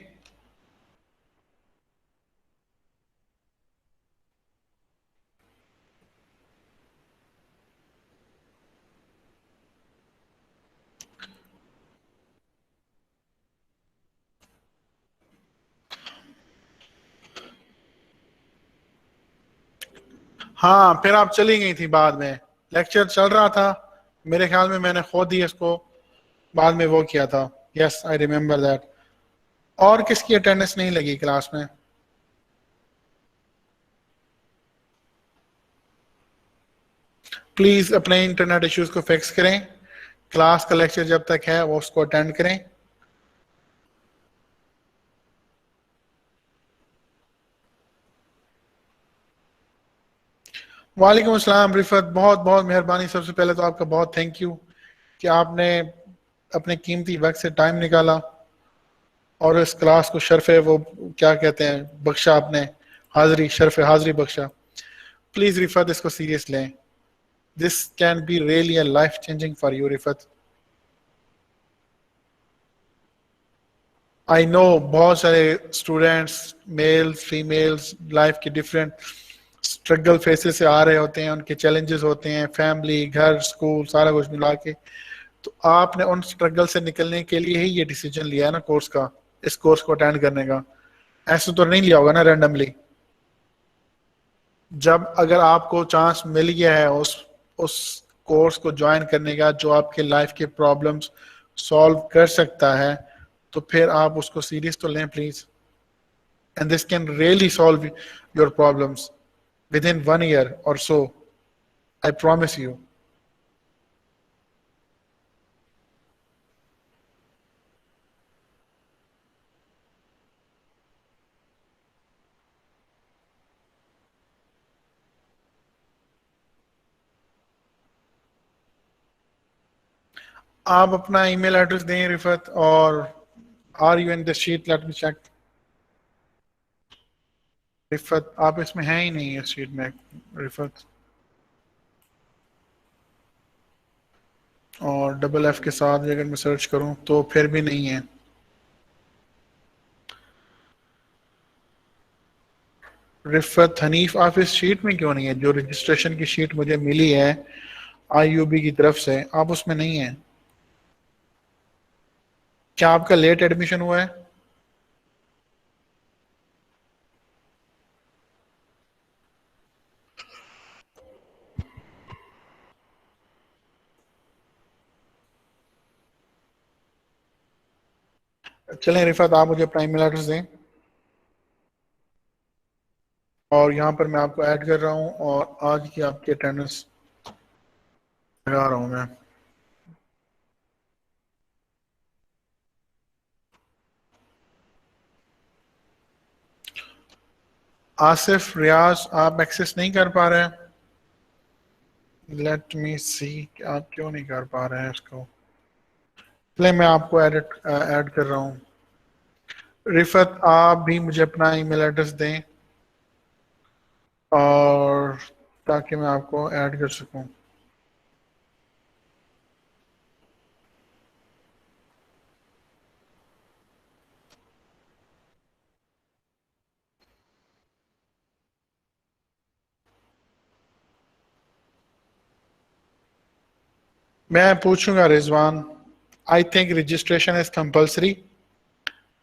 हाँ, फिर आप चली गई थी बाद में। लेक्चर चल रहा था, मेरे ख्याल में मैंने खुद ही इसको बाद में वो किया था। Yes, I remember that. और किसकी अटेंडेंस नहीं लगी क्लास में? प्लीज अपने इंटरनेट इश्यूज को फिक्स करें। क्लास का लेक्चर जब तक है वो उसको अटेंड करें। वालेकुम अस्सलाम रिफत, बहुत बहुत मेहरबानी। सबसे पहले तो आपका बहुत थैंक यू कि आपने अपने कीमती वक्त से टाइम निकाला और इस क्लास को शर्फ है वो क्या कहते हैं बख्शा आपने, हाजिरी, शर्फ हाजिरी बख्शा। प्लीज रिफत इसको सीरियस लें। This can be really a life changing for you Rifat. I know बहुत सारे स्टूडेंट्स, मेल्स फीमेल्स, लाइफ के डिफरेंट स्ट्रगल फेसेस से आ रहे होते हैं, उनके चैलेंजेस होते हैं, फैमिली, घर, स्कूल, सारा कुछ मिला के। तो आपने उन स्ट्रगल से निकलने के लिए ही ये डिसीजन लिया है ना कोर्स का, इस कोर्स को अटेंड करने का। ऐसे तो नहीं लिया होगा ना रैंडमली। जब अगर आपको चांस मिल गया है उस कोर्स को ज्वाइन करने का जो आपके लाइफ के प्रॉब्लम्स सॉल्व कर सकता है, तो फिर आप उसको सीरियस तो लें please. And this can really solve your problems with in 1 year और सो, आई प्रॉमिस यू। आप अपना ईमेल एड्रेस दें रिफत। और are you in the sheet? Let me check. Rifat आप इसमें हैं ही नहीं इस शीट में रिफत। और डबल एफ के साथ भी अगर मैं सर्च करूं तो फिर भी नहीं है। रिफत हनीफ आप इस शीट में क्यों नहीं है? जो रजिस्ट्रेशन की शीट मुझे मिली है आईयूबी की तरफ से, आप उसमें नहीं है। क्या आपका लेट एडमिशन हुआ है? चलें रिफत, आप मुझे अपना ईमेल एड्रेस दें और यहाँ पर मैं आपको ऐड कर रहा हूँ और आज की आपकी अटेंडेंस लगा रहा हूँ मैं। आसिफ, रियाज, आप एक्सेस नहीं कर पा रहे हैं? लेट मी सी, आप क्यों नहीं कर पा रहे हैं इसको? चलिए मैं आपको एडिट ऐड कर रहा हूँ। रिफत, आप भी मुझे अपना ईमेल एड्रेस दें और ताकि मैं आपको ऐड कर सकूं। मैं पूछूंगा Rizwan, I think registration is compulsory,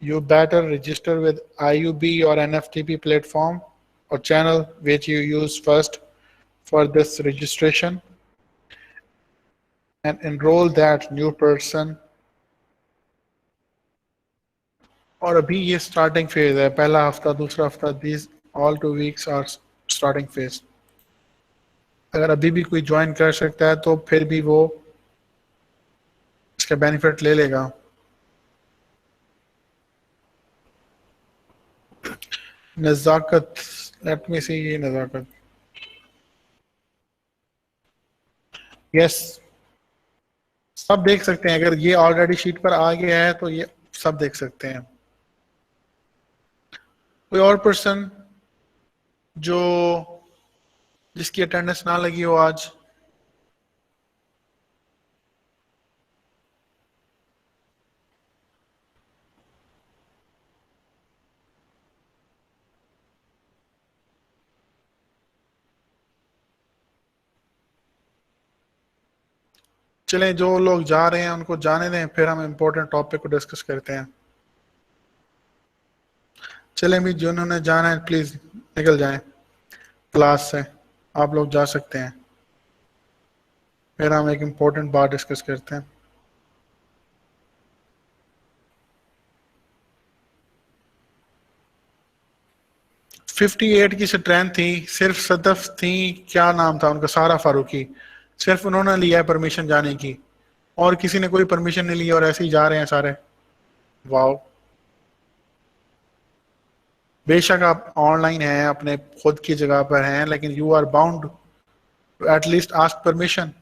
you better register with IUB or NFTP platform or channel which you use first for this registration and enroll that new person। और अभी ये स्टार्टिंग फेज है, पहला हफ्ता दूसरा हफ्ता, these all 2 weeks are starting phase। अगर अभी भी कोई ज्वाइन कर सकता है तो फिर भी वो इसका बेनिफिट ले लेगा। नज़ाकत, लेट मी सी, ये नज़ाकत, यस, सब देख सकते हैं। अगर ये ऑलरेडी शीट पर आ गया है तो ये सब देख सकते हैं। कोई और पर्सन जो जिसकी अटेंडेंस ना लगी हो आज? चलें, जो लोग जा रहे हैं उनको जाने दें, फिर हम इम्पोर्टेंट टॉपिक को डिस्कस करते हैं। चलें भी, जिन्होंने जाना है प्लीज निकल जाएं क्लास से, आप लोग जा सकते हैं, फिर हम एक इम्पोर्टेंट बात डिस्कस करते हैं। फिफ्टी 58 की स्ट्रेंथ थी, सिर्फ सदफ थी, क्या नाम था उनका, सारा फारूकी, सिर्फ उन्होंने लिया है परमिशन जाने की, और किसी ने कोई परमिशन नहीं ली और ऐसे ही जा रहे हैं सारे। वाओ, बेशक आप ऑनलाइन हैं, अपने खुद की जगह पर हैं, लेकिन you are bound to at least ask permission,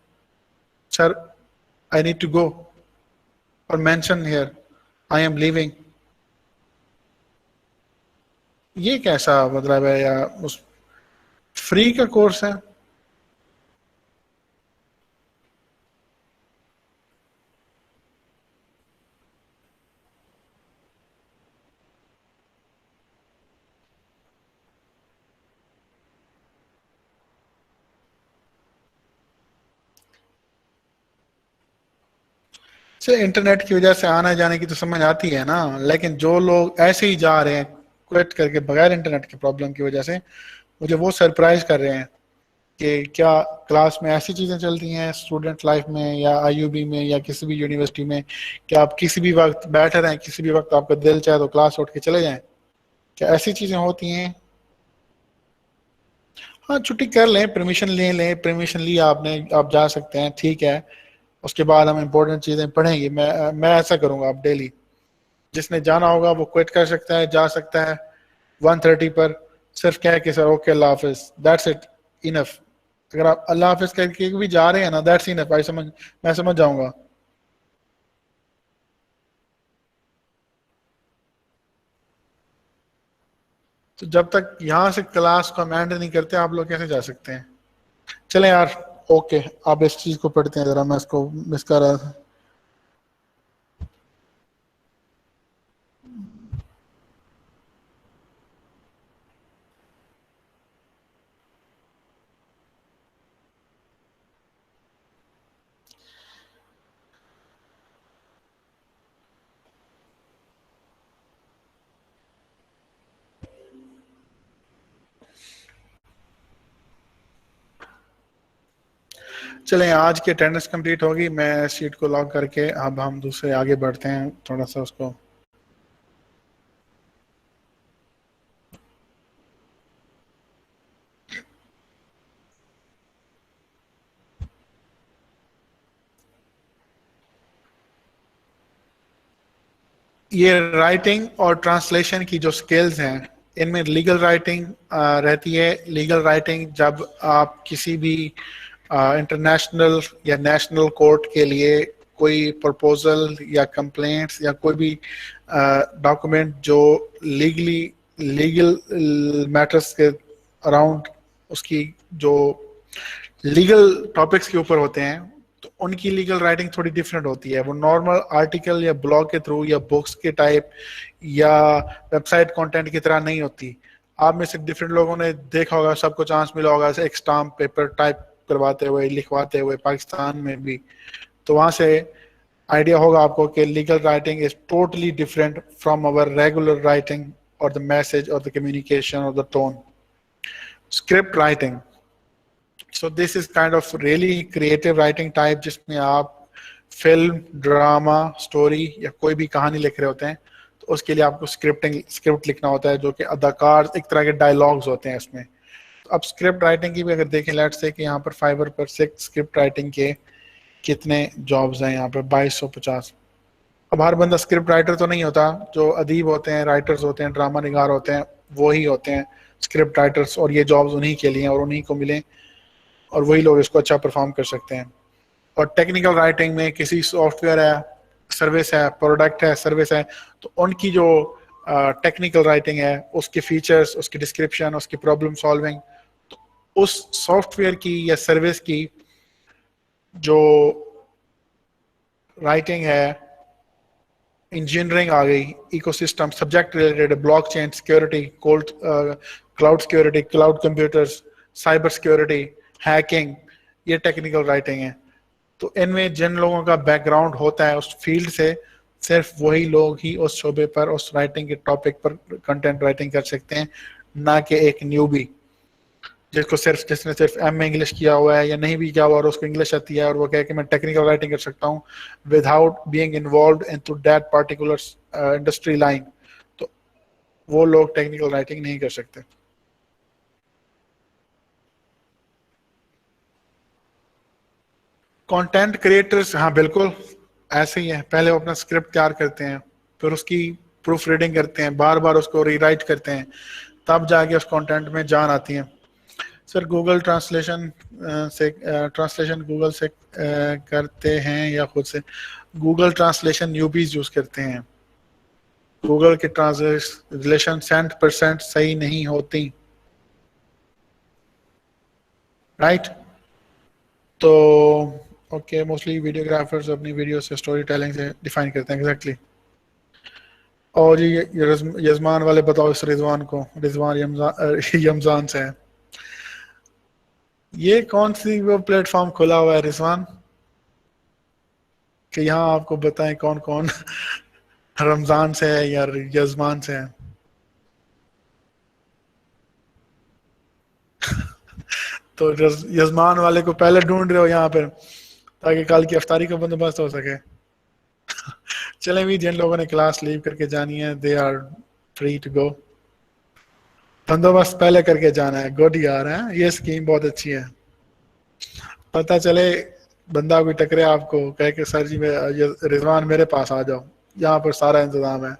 sir I need to go, और mention here I am leaving. ये कैसा मतलब है? या उस फ्री का कोर्स है? से इंटरनेट की वजह से आने जाने की तो समझ आती है ना, लेकिन जो लोग ऐसे ही जा रहे हैं क्विट करके बगैर इंटरनेट की प्रॉब्लम की वजह से, मुझे वो सरप्राइज कर रहे हैं कि क्या क्लास में ऐसी चीज़ें चलती हैं स्टूडेंट लाइफ में या आईयूबी में या किसी भी यूनिवर्सिटी में कि आप किसी भी वक्त बैठे रहें, किसी भी वक्त आपका दिल चाहे तो क्लास उठ के चले जाएं? क्या ऐसी चीज़ें होती हैं? हाँ, छुट्टी कर लें, परमिशन ले लें, परमिशन लिया आपने, आप जा सकते हैं, ठीक है। उसके बाद हम इम्पोर्टेंट चीज़ें पढ़ेंगे। मैं ऐसा करूँगा, आप डेली जिसने जाना होगा वो क्विट कर सकता है, जा सकता है 1:30 पर, सिर्फ कह के sir okay Allah Hafiz, that's it, enough. अगर आप अल्लाह हाफिज कह के भी जा रहे हैं ना, दैट्स इनफ, मैं समझ जाऊंगा। तो जब तक यहाँ से क्लास को एंड नहीं करते आप लोग कैसे जा सकते हैं? चलें यार, ओके, आप इस चीज को पढ़ते हैं जरा, मैं इसको मिस कर रहा था। चलें, आज की अटेंडेंस कंप्लीट होगी, मैं सीट को लॉक करके अब हम दूसरे आगे बढ़ते हैं थोड़ा सा उसको ये राइटिंग और ट्रांसलेशन की जो स्किल्स हैं, इनमें लीगल राइटिंग रहती है। लीगल राइटिंग जब आप किसी भी इंटरनेशनल या नेशनल कोर्ट के लिए कोई प्रपोजल या कंप्लेंट्स या कोई भी डॉक्यूमेंट जो लीगल मैटर्स के अराउंड उसकी जो लीगल टॉपिक्स के ऊपर होते हैं, तो उनकी लीगल राइटिंग थोड़ी डिफरेंट होती है। वो नॉर्मल आर्टिकल या ब्लॉग के थ्रू या बुक्स के टाइप या वेबसाइट कंटेंट की तरह नहीं होती। आप में से डिफरेंट लोगों ने देखा होगा, सबको चांस मिला होगा एक स्टाम्प पेपर टाइप करवाते हुए, लिखवाते हुए पाकिस्तान में भी, तो वहां से आइडिया होगा आपको कि legal writing is totally different from our regular writing और द मैसेज और द कम्युनिकेशन और the tone. Script writing, so this is kind of really creative writing type जिसमें आप फिल्म, ड्रामा, स्टोरी या कोई भी कहानी लिख रहे होते हैं, तो उसके लिए आपको स्क्रिप्ट लिखना होता है, जो कि अदाकार एक तरह के डायलॉग्स होते हैं इसमें। तो अब स्क्रिप्ट राइटिंग की भी अगर देखें, लेट्स से कि यहाँ पर फाइवर पर स्क्रिप्ट राइटिंग के कितने जॉब्स हैं, यहाँ पर 2250। अब हर बंदा स्क्रिप्ट राइटर तो नहीं होता, जो अदीब होते हैं, राइटर्स होते हैं, ड्रामा निगार होते हैं, वो ही होते हैं स्क्रिप्ट राइटर्स, और ये जॉब्स उन्हीं के लिए और उन्हीं को मिले और वही लोग इसको अच्छा परफॉर्म कर सकते हैं। और टेक्निकल राइटिंग में किसी सॉफ्टवेयर है, सर्विस है, प्रोडक्ट है, सर्विस है, तो उनकी जो टेक्निकल राइटिंग है, उसके फीचर्स, उसकी डिस्क्रिप्शन, उसकी प्रॉब्लम सॉल्विंग, तो उस सॉफ्टवेयर की या सर्विस की जो राइटिंग है, इंजीनियरिंग आ गई, ecosystem, subject related, blockchain security, cloud security, cloud computers, cyber security, hacking, ये टेक्निकल राइटिंग है। तो इनमें जिन लोगों का बैकग्राउंड होता है उस फील्ड से, सिर्फ वही लोग ही उस शोबे पर, उस राइटिंग के टॉपिक पर कंटेंट राइटिंग कर सकते हैं, ना कि एक न्यूबी जिसने सिर्फ एम इंग्लिश किया हुआ है या नहीं भी किया हुआ और उसको इंग्लिश आती है और वो कहे कि मैं टेक्निकल राइटिंग कर सकता हूँ without being involved into that particular industry line, तो वो लोग टेक्निकल राइटिंग नहीं कर सकते। कंटेंट क्रिएटर्स, हाँ बिल्कुल ऐसे ही है। पहले वो अपना स्क्रिप्ट तैयार करते हैं, फिर उसकी प्रूफ रीडिंग करते हैं, बार बार उसको रीराइट करते हैं, तब जाके उस कंटेंट में जान आती है। Sir Google translation translation Google से करते हैं या खुद से? गूगल ट्रांसलेशन न्यूबीज यूज करते हैं। गूगल के ट्रांसलेशन 100% सही नहीं होती, राइट? तो ओके, मोस्टली वीडियोग्राफर्स अपनी वीडियो से स्टोरी टेलिंग से डिफाइन करते हैं, एग्जैक्टली। और जी यजमान वाले बताओ इस रिजवान को, रिजवान यमजान से है। ये कौन सी वो प्लेटफॉर्म खुला हुआ है रिजवान कि यहाँ आपको बताएं कौन कौन रमजान से है या यजमान से है? तो यजमान वाले को पहले ढूंढ रहे हो यहाँ पर ताकि कल की अफ्तारी का बंदोबस्त हो सके। चलें भी, जिन लोगों ने क्लास लीव करके जानी है they are free to go, बंदोबस्त पहले करके जाना है। गुड यार, है ये स्कीम बहुत अच्छी है। पता चले बंदा कोई टकरे आपको कहे कि सर जी रिजवान मेरे पास आ जाओ, यहाँ पर सारा इंतजाम है,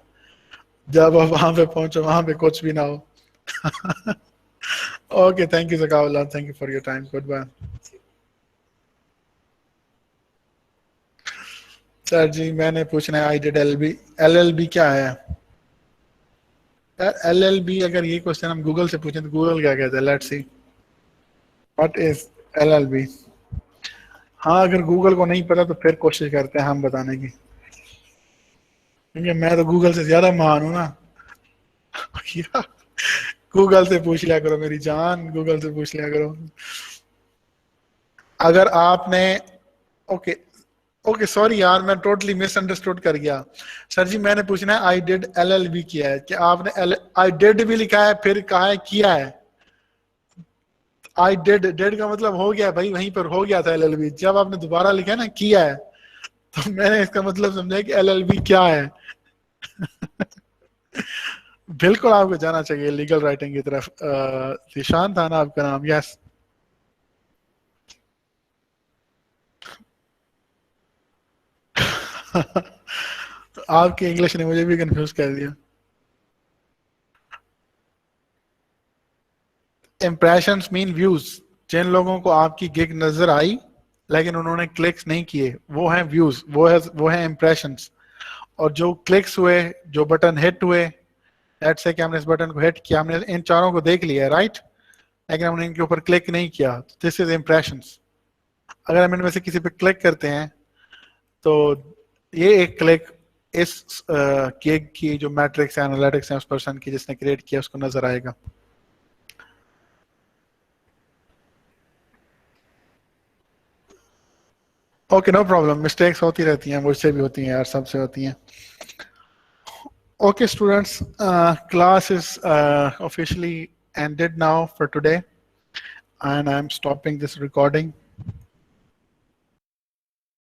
जब आप वहां पे पहुंचो वहां पे कुछ भी ना हो। Okay, thank you Zakaullah, thank you for your time, good bye. Sir ji मैंने पूछना है आई डिड LLB क्या है? LLB अगर ये क्वेश्चन हम गूगल से पूछें तो गूगल क्या कहता है? Let's see what is LLB। हाँ, अगर गूगल को नहीं पता तो फिर कोशिश करते हैं हम बताने की, क्योंकि मैं तो गूगल से ज्यादा महान हूं ना। गूगल से पूछ लिया करो मेरी जान, गूगल से पूछ लिया करो। अगर आपने ओके सॉरी यार, मैं टोटली मिसअंडरस्टूड कर गया। सर जी मैंने पूछना है आई डिड LLB किया है, कि आपने आई डिड भी लिखा है फिर कहा है किया है? आई डिड का मतलब हो गया भाई, वहीं पर हो गया था LLB। जब आपने दोबारा लिखा है ना किया है, तो मैंने इसका मतलब समझा कि LLB क्या है। बिल्कुल आपको जाना चाहिए लीगल राइटिंग की तरफ। निशान था ना आपका नाम? यस। आपकी इंग्लिश ने मुझे भी कंफ्यूज कर दिया। Impressions mean views. जिन लोगों को आपकी गिग नजर आई लेकिन उन्होंने क्लिक्स नहीं किए, वो हैं व्यूज, वो है इम्प्रेशंस। और जो क्लिक्स हुए, जो बटन हिट हुए, लेट्स से कि हमने इस बटन को हिट किया, हमने इन चारों को देख लिया, राइट, लेकिन हमने इनके ऊपर क्लिक नहीं किया, दिस इज इम्प्रेशंस। अगर हम इनमें से किसी पे क्लिक करते हैं तो ये एक क्लिक इस गिग की जो मैट्रिक्स एनालिटिक्स है उस पर्सन की जिसने क्रिएट किया उसको नजर आएगा। ओके, नो प्रॉब्लम, मिस्टेक्स होती रहती हैं, मुझसे भी होती हैं यार, सबसे होती हैं। Okay, students, class is officially ended now for today, and I'm stopping this recording.